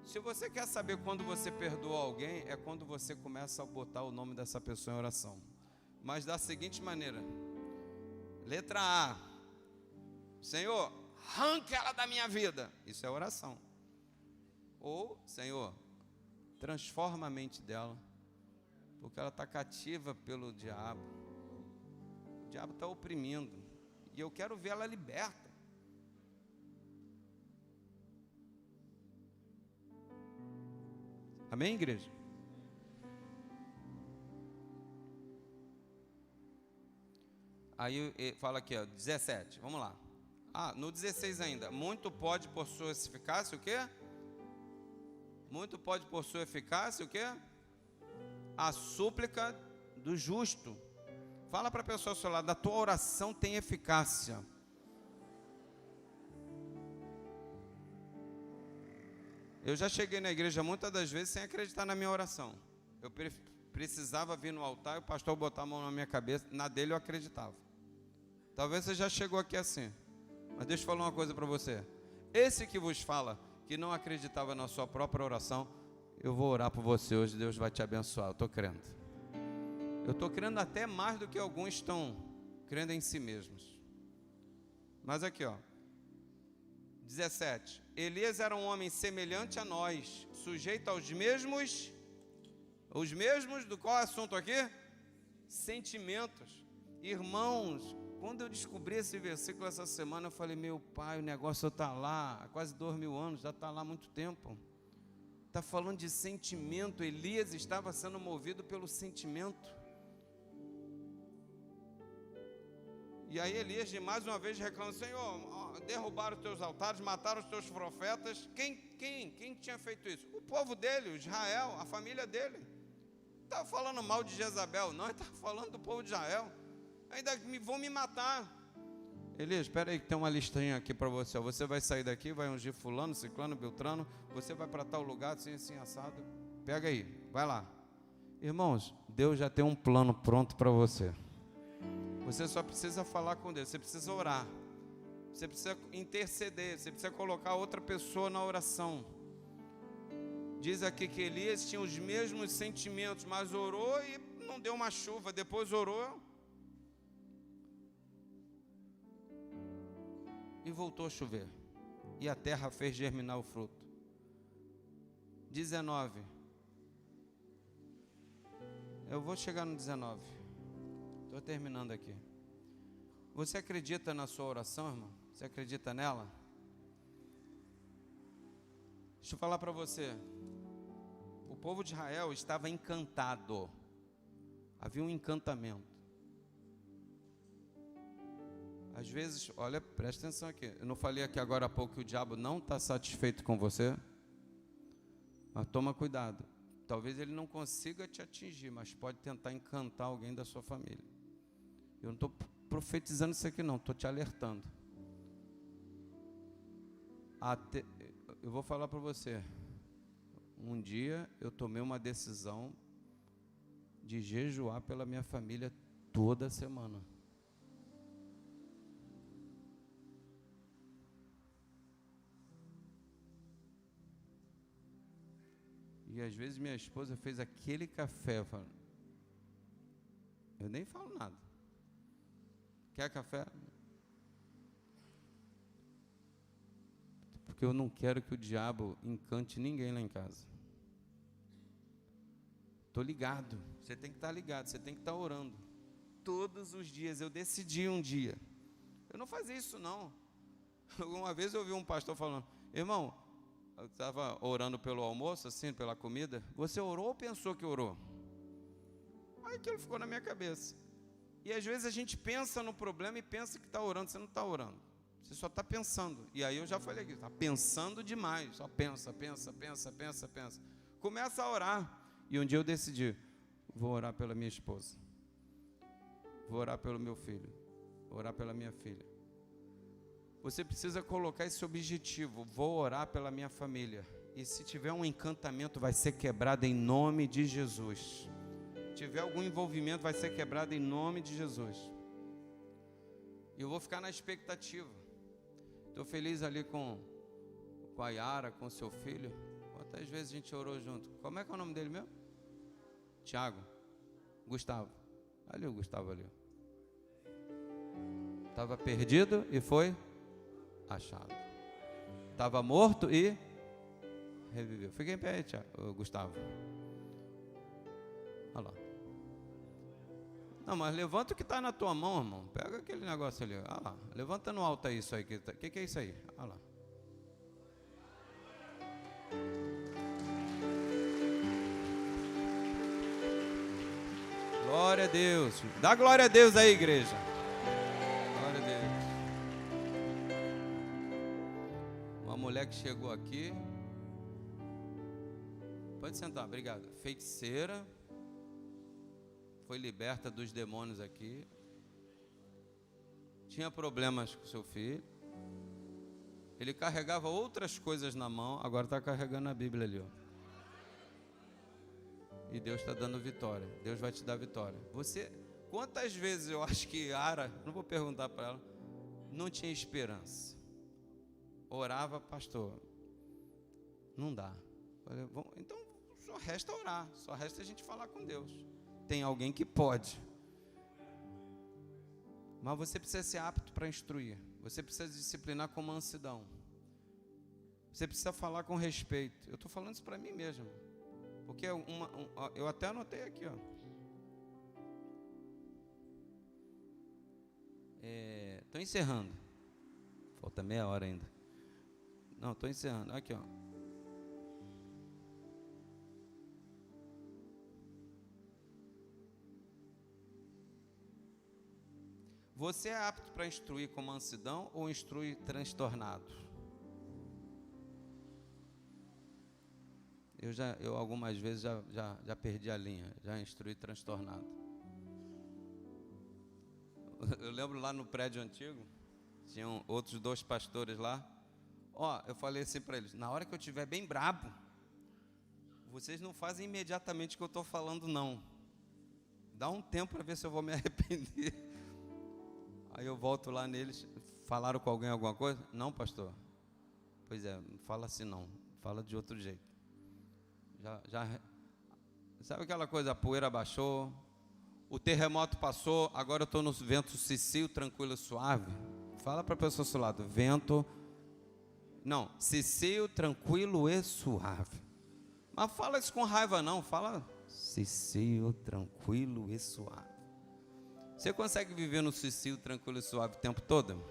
Se você quer saber quando você perdoa alguém, é quando você começa a botar o nome dessa pessoa em oração. Mas da seguinte maneira: letra A, Senhor, arranca ela da minha vida. Isso é oração. Ou, Senhor, transforma a mente dela, porque ela está cativa pelo diabo. O diabo está oprimindo, e eu quero ver ela liberta. Amém, igreja? Aí fala aqui, ó, 17, vamos lá. No 16 ainda, muito pode por sua eficácia, o quê? Muito pode por sua eficácia, o quê? A súplica do justo. Fala para a pessoa ao seu lado, a tua oração tem eficácia. Eu já cheguei na igreja muitas das vezes sem acreditar na minha oração. Eu precisava vir no altar e o pastor botar a mão na minha cabeça, na dele eu acreditava. Talvez você já chegou aqui assim. Mas deixa eu falar uma coisa para você. Esse que vos fala, que não acreditava na sua própria oração, eu vou orar por você hoje, Deus vai te abençoar, eu estou crendo. Eu estou crendo até mais do que alguns estão crendo em si mesmos. Mas aqui, ó, 17. Elias era um homem semelhante a nós, sujeito aos mesmos, do qual assunto aqui? Sentimentos. Irmãos, quando eu descobri esse versículo essa semana, eu falei, meu pai, o negócio está lá, há quase 2000 anos, já está lá há muito tempo. Está falando de sentimento. Elias estava sendo movido pelo sentimento. E aí Elias, de mais uma vez, reclama, Senhor, derrubaram os teus altares, mataram os teus profetas. Quem tinha feito isso? O povo dele, o Israel, a família dele. Estava falando mal de Jezabel, não, ele estava falando do povo de Israel. Ainda vão me matar. Elias, espera aí que tem uma listinha aqui para você. Você vai sair daqui, vai ungir fulano, ciclano, beltrano. Você vai para tal lugar, assim, assim, assado. Pega aí, vai lá. Irmãos, Deus já tem um plano pronto para você. Você só precisa falar com Deus, você precisa orar. Você precisa interceder, você precisa colocar outra pessoa na oração. Diz aqui que Elias tinha os mesmos sentimentos, mas orou e não deu uma chuva. Depois orou e voltou a chover. E a terra fez germinar o fruto. 19. Eu vou chegar no 19. Estou terminando aqui. Você acredita na sua oração, irmão? Você acredita nela? Deixa eu falar para você. O povo de Israel estava encantado. Havia um encantamento. Às vezes, olha, presta atenção aqui. Eu não falei aqui agora há pouco que o diabo não está satisfeito com você? Mas toma cuidado. Talvez ele não consiga te atingir, mas pode tentar encantar alguém da sua família. Eu não estou profetizando isso aqui não, estou te alertando. Eu vou falar para você. Um dia eu tomei uma decisão de jejuar pela minha família toda semana. E às vezes minha esposa fez aquele café. Eu nem falo nada. Quer café? Porque eu não quero que o diabo encante ninguém lá em casa. Estou ligado. Você tem que estar ligado, você tem que estar orando. Todos os dias. Eu decidi um dia. Eu não fazia isso não. Uma vez eu ouvi um pastor falando: irmão, eu estava orando pelo almoço, assim, pela comida. Você orou ou pensou que orou? Aí aquilo ficou na minha cabeça. E às vezes a gente pensa no problema e pensa que está orando. Você não está orando. Você só está pensando. E aí eu já falei aqui, está pensando demais. Só pensa. Começa a orar. E um dia eu decidi, vou orar pela minha esposa. Vou orar pelo meu filho. Vou orar pela minha filha. Você precisa colocar esse objetivo. Vou orar pela minha família. E se tiver um encantamento, vai ser quebrado em nome de Jesus. Se tiver algum envolvimento, vai ser quebrado em nome de Jesus. E eu vou ficar na expectativa. Estou feliz ali com a Yara, com seu filho. Quantas vezes a gente orou junto? Como é que é o nome dele mesmo? Tiago. Gustavo. Ali o Gustavo ali. Estava perdido e foi achado. Estava morto e reviveu. Fica em pé aí, Tiago, Gustavo. Olha lá. Não, mas levanta o que está na tua mão, irmão. Pega aquele negócio ali. Olha lá. Levanta no alto aí isso aí. O que é isso aí? Olha lá. Glória a Deus. Dá glória a Deus aí, igreja. Glória a Deus. Uma mulher que chegou aqui. Pode sentar, obrigado. Feiticeira. Foi liberta dos demônios aqui. Tinha problemas com seu filho. Ele carregava outras coisas na mão. Agora está carregando a Bíblia ali, ó. E Deus está dando vitória. Deus vai te dar vitória. Você, quantas vezes eu acho que Yara, não vou perguntar para ela, não tinha esperança. Orava, pastor, não dá. Falei, então só resta orar, só resta a gente falar com Deus. Tem alguém que pode. Mas você precisa ser apto para instruir. Você precisa disciplinar com mansidão. Você precisa falar com respeito. Eu estou falando isso para mim mesmo. Porque eu até anotei aqui, ó. Estou encerrando. Falta meia hora ainda. Não, estou encerrando. Aqui, ó. Você é apto para instruir com mansidão ou instrui transtornado? Eu algumas vezes já perdi a linha, já instruí transtornado. Eu lembro lá no prédio antigo, tinham outros 2 pastores lá. Eu falei assim para eles, na hora que eu estiver bem brabo, vocês não fazem imediatamente o que eu estou falando não. Dá um tempo para ver se eu vou me arrepender. Aí eu volto lá neles, falaram com alguém alguma coisa? Não, pastor. Pois é, não fala assim não, fala de outro jeito. Sabe aquela coisa, a poeira baixou, o terremoto passou, agora eu estou no vento cicio, tranquilo e suave. Fala para a pessoa do seu lado, cicio, tranquilo e suave. Mas fala isso com raiva não, fala Cicio, tranquilo e suave. Você consegue viver no cicio, tranquilo e suave o tempo todo?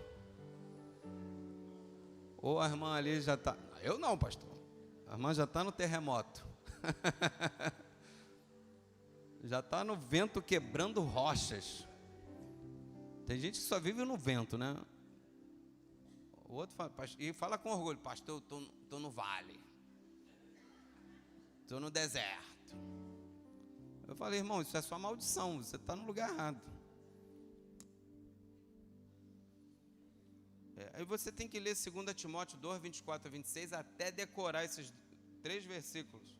Ou a irmã ali já está... Eu não, pastor. A irmã já está no terremoto. Já está no vento quebrando rochas. Tem gente que só vive no vento, né? O outro fala, e fala com orgulho, pastor, eu estou no vale. Estou no deserto. Eu falei, irmão, isso é só maldição, você está no lugar errado. Aí você tem que ler 2 Timóteo 2, 24 a 26, até decorar esses 3 versículos.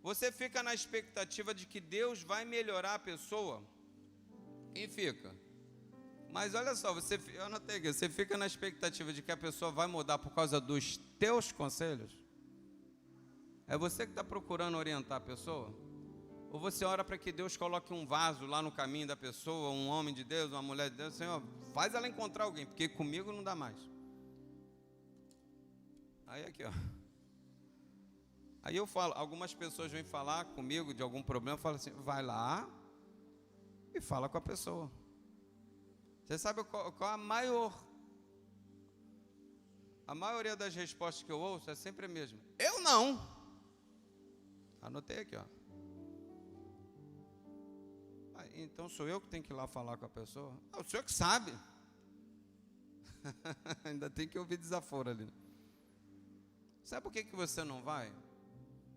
Você fica na expectativa de que Deus vai melhorar a pessoa, e fica. Mas olha só, eu anotei aqui, você fica na expectativa de que a pessoa vai mudar por causa dos teus conselhos? É você que está procurando orientar a pessoa? Ou você ora para que Deus coloque um vaso lá no caminho da pessoa, um homem de Deus, uma mulher de Deus, Senhor, faz ela encontrar alguém, porque comigo não dá mais. Aí aqui, ó. Aí eu falo, algumas pessoas vêm falar comigo de algum problema, eu falo assim, vai lá e fala com a pessoa. Você sabe qual a maioria das respostas que eu ouço é sempre a mesma. Eu não. Anotei aqui, ó. Então sou eu que tenho que ir lá falar com a pessoa? O senhor que sabe. Ainda tem que ouvir desaforo ali. Sabe por que você não vai?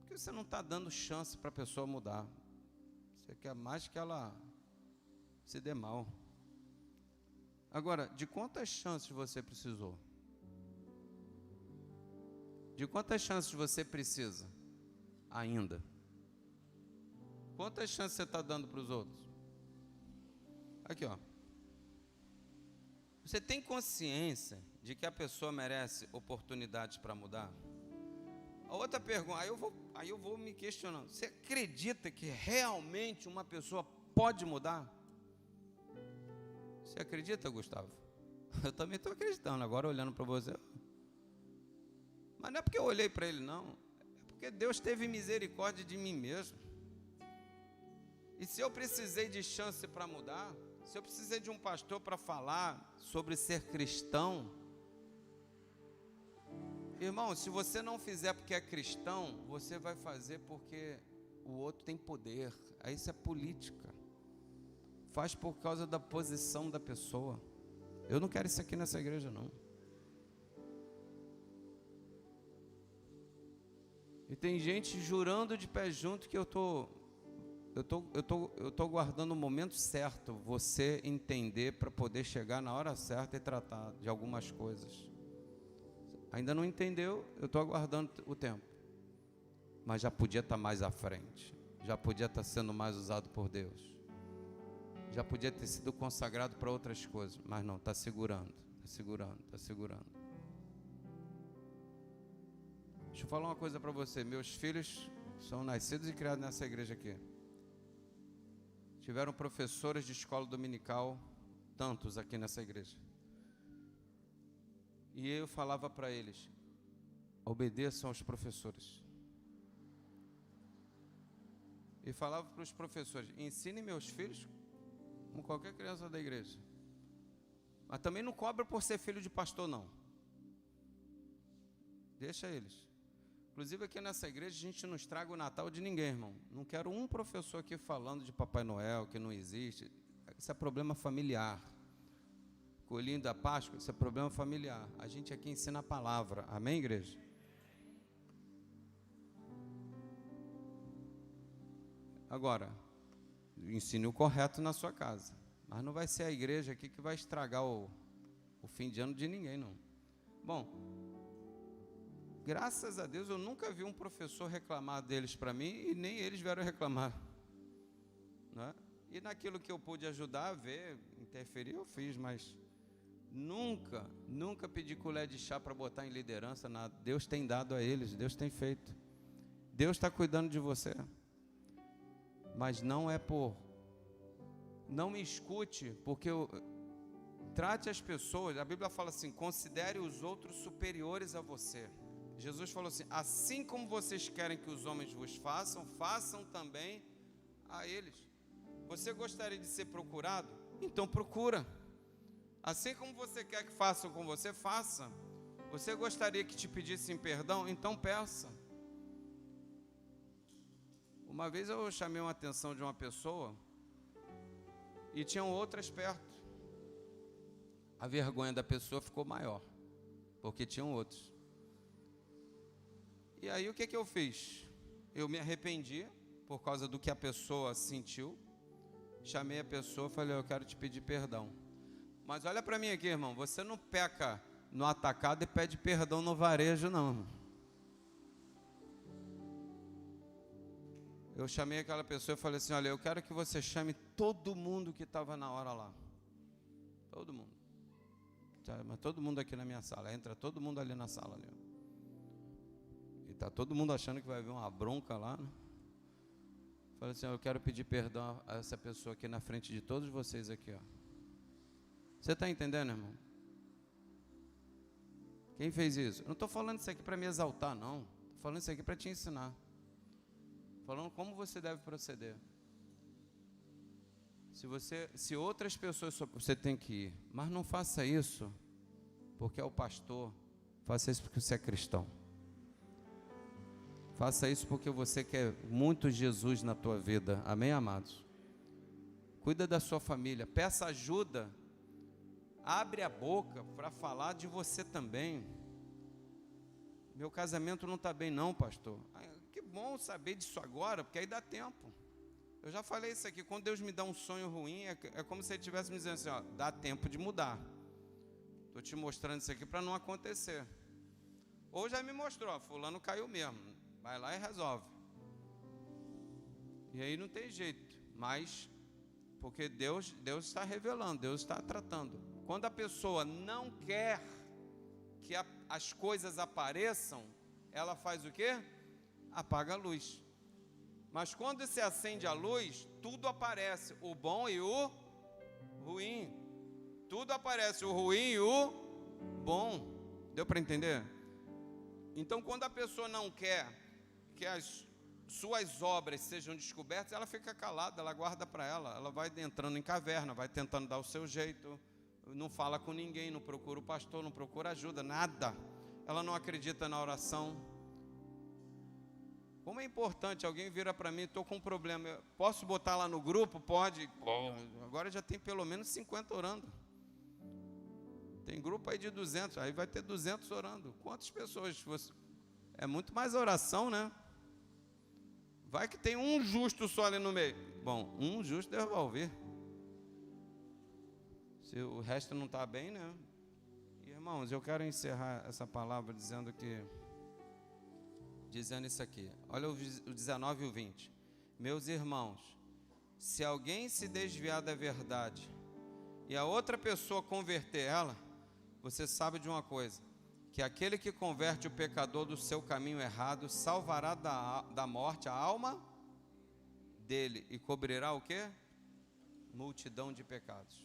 Porque você não está dando chance para a pessoa mudar. Você quer mais que ela se dê mal. Agora, de quantas chances você precisou? De quantas chances você precisa ainda? Quantas chances você está dando para os outros? Aqui, ó. Você tem consciência de que a pessoa merece oportunidades para mudar? A outra pergunta, aí eu vou me questionando. Você acredita que realmente uma pessoa pode mudar? Você acredita, Gustavo? Eu também estou acreditando, agora olhando para você. Mas não é porque eu olhei para ele, não. É porque Deus teve misericórdia de mim mesmo. E se eu precisei de chance para mudar, se eu precisei de um pastor para falar sobre ser cristão, irmão, se você não fizer porque é cristão, você vai fazer porque o outro tem poder. Aí isso é política. Faz por causa da posição da pessoa. Eu não quero isso aqui nessa igreja, não. E tem gente jurando de pé junto que eu tô guardando o momento certo, você entender para poder chegar na hora certa e tratar de algumas coisas. Ainda não entendeu, eu estou aguardando o tempo. Mas já podia estar mais à frente. Já podia estar sendo mais usado por Deus. Já podia ter sido consagrado para outras coisas. Mas não, está segurando. Deixa eu falar uma coisa para você. Meus filhos são nascidos e criados nessa igreja aqui. Tiveram professores de escola dominical, tantos aqui nessa igreja. E eu falava para eles, obedeçam aos professores. E falava para os professores, ensinem meus filhos como qualquer criança da igreja. Mas também não cobra por ser filho de pastor, não. Deixa eles. Inclusive aqui nessa igreja a gente não estraga o Natal de ninguém, irmão. Não quero um professor aqui falando de Papai Noel, que não existe. Isso é problema familiar. Coelhinho da Páscoa, isso é problema familiar. A gente aqui ensina a palavra. Amém, igreja? Agora, ensine o correto na sua casa. Mas não vai ser a igreja aqui que vai estragar o fim de ano de ninguém, não. Bom, graças a Deus eu nunca vi um professor reclamar deles para mim e nem eles vieram reclamar. Né? E naquilo que eu pude ajudar, ver, interferir, eu fiz, mas nunca pedi colher de chá para botar em liderança, nada. Deus tem dado a eles, Deus tem feito. Deus está cuidando de você. Mas não é por... Não me escute, porque trate as pessoas, a Bíblia fala assim, considere os outros superiores a você. Jesus falou assim, assim como vocês querem que os homens vos façam, façam também a eles. Você gostaria de ser procurado? Então procura. Assim como você quer que façam com você, faça. Você gostaria que te pedissem perdão? Então peça. Uma vez eu chamei uma atenção de uma pessoa e tinham outras perto. A vergonha da pessoa ficou maior, porque tinham outros. E aí o que eu fiz? Eu me arrependi por causa do que a pessoa sentiu. Chamei a pessoa e falei, eu quero te pedir perdão. Mas olha para mim aqui, irmão, você não peca no atacado e pede perdão no varejo, não. Eu chamei aquela pessoa e falei assim, olha, eu quero que você chame todo mundo que estava na hora lá. Todo mundo. Mas todo mundo aqui na minha sala. Entra todo mundo ali na sala. Ali. E está todo mundo achando que vai haver uma bronca lá. Né? Falei assim, eu quero pedir perdão a essa pessoa aqui na frente de todos vocês aqui. Ó. Você está entendendo, irmão? Quem fez isso? Eu não estou falando isso aqui para me exaltar, não. Estou falando isso aqui para te ensinar. Falando como você deve proceder. Se outras pessoas você tem que ir, mas não faça isso porque é o pastor, faça isso porque você é cristão. Faça isso porque você quer muito Jesus na tua vida. Amém, amados? Cuida da sua família, peça ajuda. Abre a boca para falar de você também. Meu casamento não está bem não, pastor. Que bom saber disso agora, porque aí dá tempo. Eu já falei isso aqui, quando Deus me dá um sonho ruim, é como se Ele estivesse me dizendo assim, ó, dá tempo de mudar. Estou te mostrando isso aqui para não acontecer. Ou já me mostrou, ó, fulano caiu mesmo, vai lá e resolve. E aí não tem jeito, mas, porque Deus está revelando, Deus está tratando. Quando a pessoa não quer que as coisas apareçam, ela faz o quê? Apaga a luz. Mas quando se acende a luz, tudo aparece, o bom e o ruim. Tudo aparece, o ruim e o bom. Deu para entender? Então, quando a pessoa não quer que as suas obras sejam descobertas, ela fica calada, ela guarda para ela. Ela vai entrando em caverna, vai tentando dar o seu jeito, não fala com ninguém, não procura o pastor, não procura ajuda, nada. Ela não acredita na oração. Como é importante, alguém vira para mim, estou com um problema, posso botar lá no grupo? Pode. Agora já tem pelo menos 50 orando. Tem grupo aí de 200, aí vai ter 200 orando. Quantas pessoas? É muito mais oração, né? Vai que tem um justo só ali no meio. Bom, um justo Deus vai ouvir. Se o resto não está bem, né? Irmãos, eu quero encerrar essa palavra dizendo isso aqui. Olha o 19 e o 20. Meus irmãos, se alguém se desviar da verdade e a outra pessoa converter ela, você sabe de uma coisa, que aquele que converte o pecador do seu caminho errado salvará da morte a alma dele e cobrirá o quê? Multidão de pecados.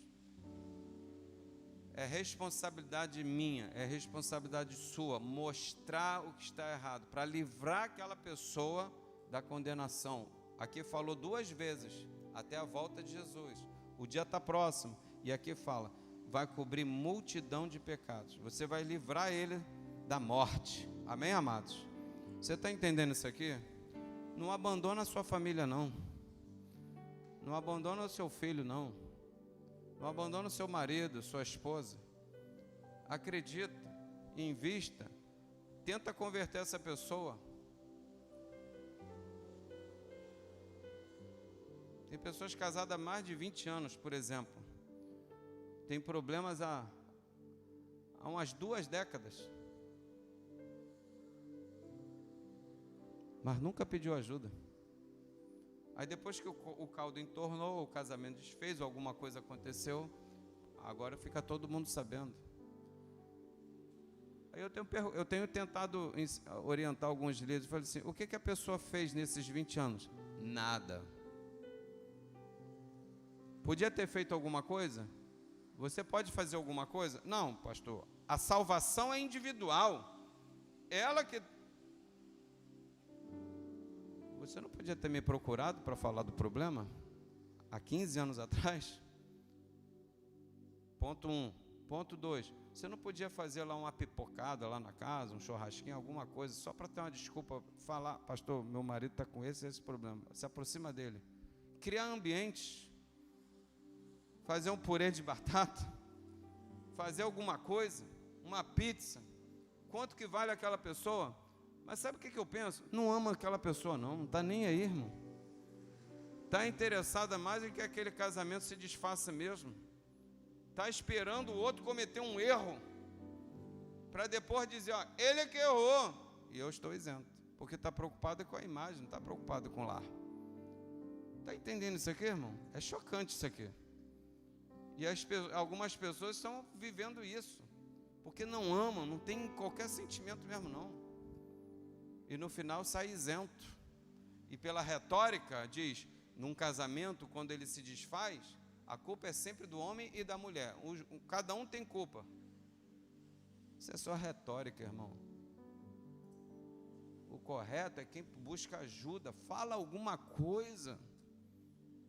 É responsabilidade minha, é responsabilidade sua mostrar o que está errado, para livrar aquela pessoa da condenação. Aqui falou 2 vezes, até a volta de Jesus. O dia está próximo, e aqui fala, vai cobrir multidão de pecados. Você vai livrar ele da morte. Amém, amados? Você está entendendo isso aqui? Não abandona a sua família, não. Não abandona o seu filho, não. Não abandona o seu marido, sua esposa. Acredita, invista, tenta converter essa pessoa. Tem pessoas casadas há mais de 20 anos, por exemplo. Tem problemas há umas 2 décadas. Mas nunca pediu ajuda. Aí depois que o caldo entornou, o casamento desfez, alguma coisa aconteceu, agora fica todo mundo sabendo. Aí eu tenho tentado orientar alguns líderes, falei assim, o que a pessoa fez nesses 20 anos? Nada. Podia ter feito alguma coisa? Você pode fazer alguma coisa? Não, pastor, a salvação é individual. Ela que... você não podia ter me procurado para falar do problema há 15 anos atrás? Ponto 1. Ponto 2. Você não podia fazer lá uma pipocada lá na casa, um churrasquinho, alguma coisa, só para ter uma desculpa, falar, pastor, meu marido está com esse problema. Se aproxima dele. Criar ambientes. Fazer um purê de batata. Fazer alguma coisa. Uma pizza. Quanto que vale aquela pessoa? Mas sabe o que eu penso? Não ama aquela pessoa não está nem aí, irmão. Está interessada mais em que aquele casamento se desfaça mesmo. Está esperando o outro cometer um erro, para depois dizer, ó, ele é que errou, e eu estou isento, porque está preocupado com a imagem, não está preocupado com o lar. Está entendendo isso aqui, irmão? É chocante isso aqui. E algumas pessoas estão vivendo isso, porque não amam, não tem qualquer sentimento mesmo não. E no final sai isento. E pela retórica diz, num casamento, quando ele se desfaz, a culpa é sempre do homem e da mulher. Cada um tem culpa. Isso é só retórica, irmão. O correto é quem busca ajuda, fala alguma coisa,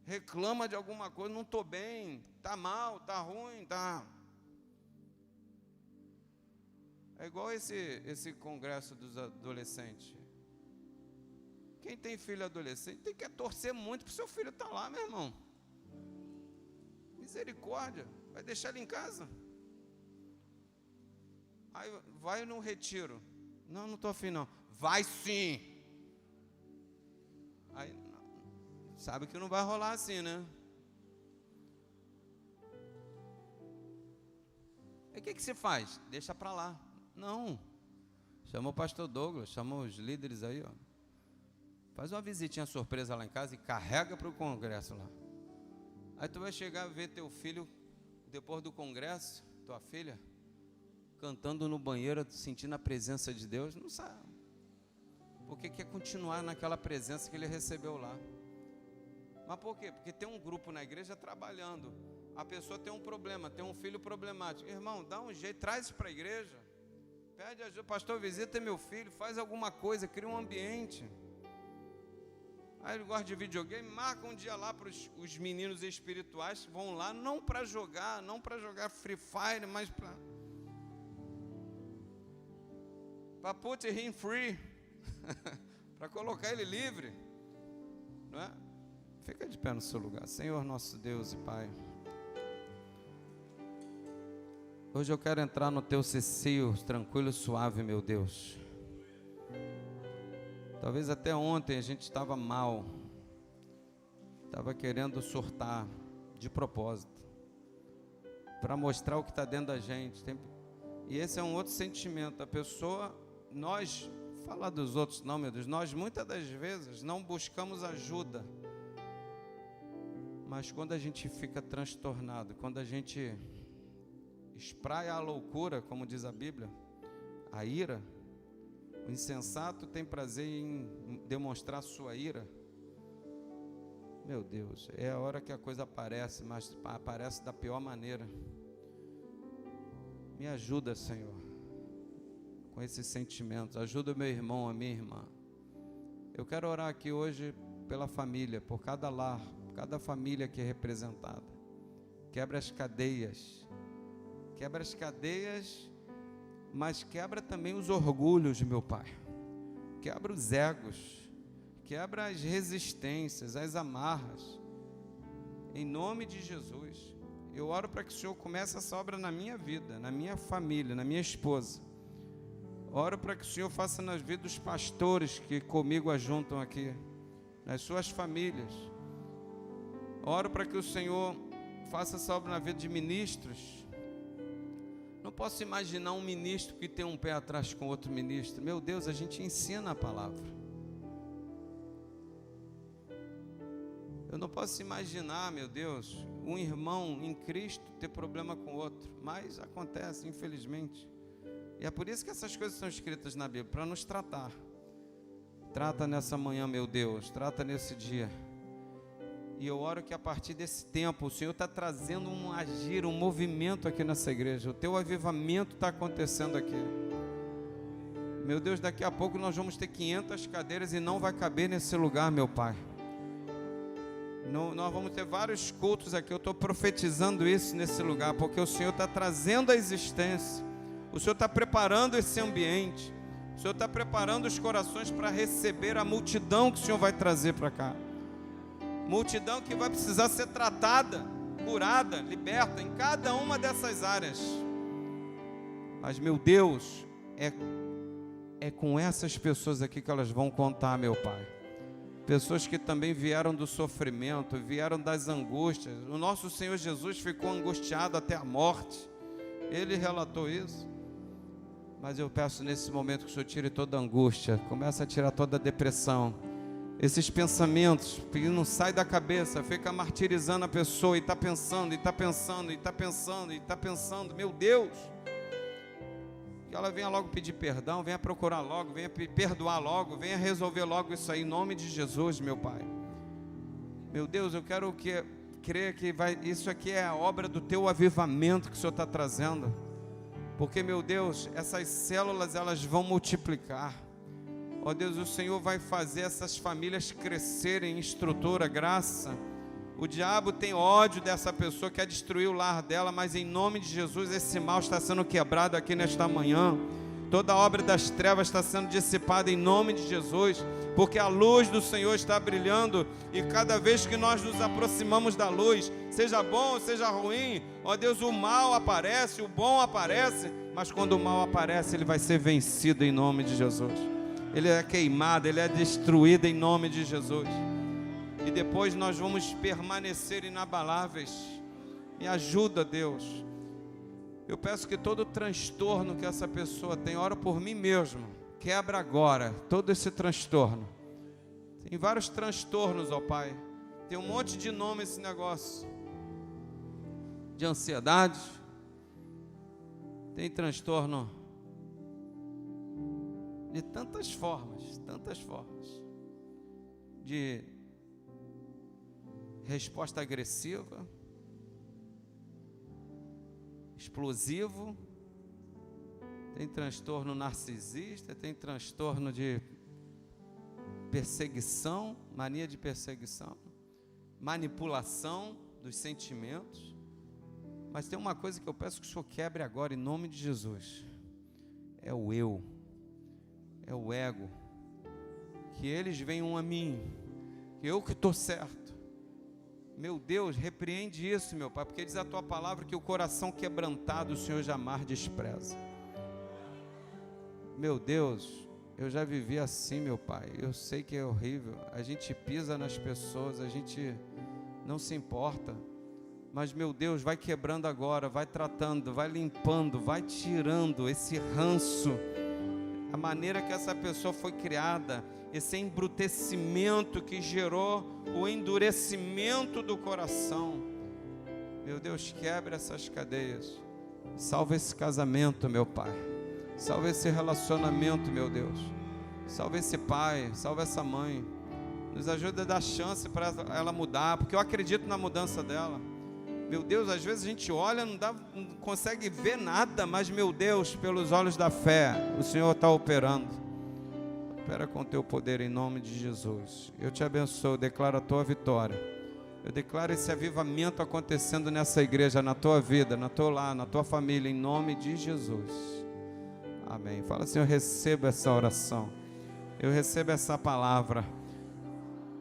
reclama de alguma coisa, não estou bem, está mal, está ruim, está... É igual esse congresso dos adolescentes. Quem tem filho adolescente tem que torcer muito para o seu filho estar lá, meu irmão. Misericórdia, vai deixar ele em casa? Aí vai no retiro. Não estou afim não. Vai sim. Aí sabe que não vai rolar assim, né? Aí o que você faz? Deixa para lá. Não. Chama o pastor Douglas, chama os líderes aí, ó. Faz uma visitinha surpresa lá em casa e carrega para o congresso lá. Aí tu vai chegar a ver teu filho, depois do congresso, tua filha, cantando no banheiro, sentindo a presença de Deus, não sabe. Porque quer continuar naquela presença que ele recebeu lá. Mas por quê? Porque tem um grupo na igreja trabalhando. A pessoa tem um problema, tem um filho problemático. Irmão, dá um jeito, traz isso para a igreja. Pede ajuda, pastor, visita meu filho, faz alguma coisa, cria um ambiente. Aí ele gosta de videogame, marca um dia lá para os meninos espirituais que vão lá, não para jogar Free Fire, mas para put him free, para colocar ele livre, não é? Fica de pé no seu lugar. Senhor nosso Deus e Pai, hoje eu quero entrar no teu seio tranquilo e suave, meu Deus. Talvez até ontem a gente estava mal, estava querendo surtar de propósito, para mostrar o que está dentro da gente. E esse é um outro sentimento. A pessoa, nós, falar dos outros não, meu Deus, nós muitas das vezes não buscamos ajuda, mas quando a gente fica transtornado, quando a gente espraia a loucura, como diz a Bíblia, a ira, o insensato tem prazer em demonstrar sua ira. Meu Deus, é a hora que a coisa aparece, mas aparece da pior maneira. Me ajuda, Senhor, com esses sentimentos. Ajuda o meu irmão, a minha irmã. Eu quero orar aqui hoje pela família, por cada lar, cada família aqui representada. Quebra as cadeias. Quebra as cadeias, mas quebra também os orgulhos, meu Pai. Quebra os egos. Quebra as resistências, as amarras. Em nome de Jesus. Eu oro para que o Senhor comece essa obra na minha vida, na minha família, na minha esposa. Oro para que o Senhor faça nas vidas dos pastores que comigo ajuntam aqui, nas suas famílias. Oro para que o Senhor faça essa obra na vida de ministros. Não posso imaginar um ministro que tem um pé atrás com outro ministro. Meu Deus, a gente ensina a palavra. Eu não posso imaginar, meu Deus, um irmão em Cristo ter problema com outro. Mas acontece, infelizmente. E é por isso que essas coisas são escritas na Bíblia, para nos tratar. Trata nessa manhã, meu Deus, trata nesse dia. E eu oro que a partir desse tempo, o Senhor está trazendo um agir, um movimento aqui nessa igreja. O teu avivamento está acontecendo aqui. Meu Deus, daqui a pouco nós vamos ter 500 cadeiras e não vai caber nesse lugar, meu Pai. Nós vamos ter vários cultos aqui. Eu estou profetizando isso nesse lugar, porque o Senhor está trazendo a existência. O Senhor está preparando esse ambiente. O Senhor está preparando os corações para receber a multidão que o Senhor vai trazer para cá. Multidão que vai precisar ser tratada, curada, liberta em cada uma dessas áreas. Mas, meu Deus, é com essas pessoas aqui que elas vão contar, meu Pai. Pessoas que também vieram do sofrimento, vieram das angústias. O nosso Senhor Jesus ficou angustiado até a morte. Ele relatou isso. Mas eu peço nesse momento que o Senhor tire toda a angústia, começa a tirar toda a depressão. Esses pensamentos que não saem da cabeça, fica martirizando a pessoa e está pensando, e está pensando, e está pensando, e está pensando. Meu Deus! Que ela venha logo pedir perdão, venha procurar logo, venha perdoar logo, venha resolver logo isso aí, em nome de Jesus, meu Pai. Meu Deus, eu quero crer que isso aqui é a obra do Teu avivamento que o Senhor está trazendo. Porque, meu Deus, essas células, elas vão multiplicar. Ó Deus, o Senhor vai fazer essas famílias crescerem em estrutura, graça. O diabo tem ódio dessa pessoa, quer destruir o lar dela, mas em nome de Jesus esse mal está sendo quebrado aqui nesta manhã. Toda a obra das trevas está sendo dissipada em nome de Jesus, porque a luz do Senhor está brilhando, e cada vez que nós nos aproximamos da luz, seja bom ou seja ruim, ó Deus, o mal aparece, o bom aparece, mas quando o mal aparece, ele vai ser vencido em nome de Jesus. Ele é queimado, ele é destruído em nome de Jesus. E depois nós vamos permanecer inabaláveis. Me ajuda, Deus. Eu peço que todo transtorno que essa pessoa tem, ora por mim mesmo, quebra agora todo esse transtorno. Tem vários transtornos, ó Pai. Tem um monte de nome esse negócio. De ansiedade. Tem transtorno de tantas formas. De resposta agressiva, explosivo, tem transtorno narcisista, tem transtorno de perseguição, mania de perseguição, manipulação dos sentimentos. Mas tem uma coisa que eu peço que o Senhor quebre agora em nome de Jesus. É o eu, é o ego. Que eles venham a mim, que eu que estou certo. Meu Deus, repreende isso, meu Pai, porque diz a Tua palavra que o coração quebrantado o Senhor jamais despreza. Meu Deus, eu já vivi assim, meu Pai, eu sei que é horrível, a gente pisa nas pessoas, a gente não se importa, mas, meu Deus, vai quebrando agora, vai tratando, vai limpando, vai tirando esse ranço, a maneira que essa pessoa foi criada, esse embrutecimento que gerou o endurecimento do coração. Meu Deus, quebra essas cadeias. Salva esse casamento, meu Pai. Salva esse relacionamento, meu Deus. Salva esse pai, salva essa mãe. Nos ajuda a dar chance para ela mudar, porque eu acredito na mudança dela. Meu Deus, às vezes a gente olha, não consegue ver nada, mas, meu Deus, pelos olhos da fé, o Senhor está operando. Opera com teu poder em nome de Jesus. Eu te abençoo, declaro a tua vitória. Eu declaro esse avivamento acontecendo nessa igreja, na tua vida, na tua lar, na tua família, em nome de Jesus. Amém. Fala assim: eu recebo essa oração. Eu recebo essa palavra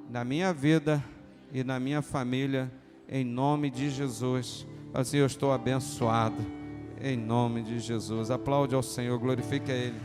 na minha vida e na minha família, em nome de Jesus. Assim eu estou abençoado, em nome de Jesus. Aplaude ao Senhor, glorifique a Ele.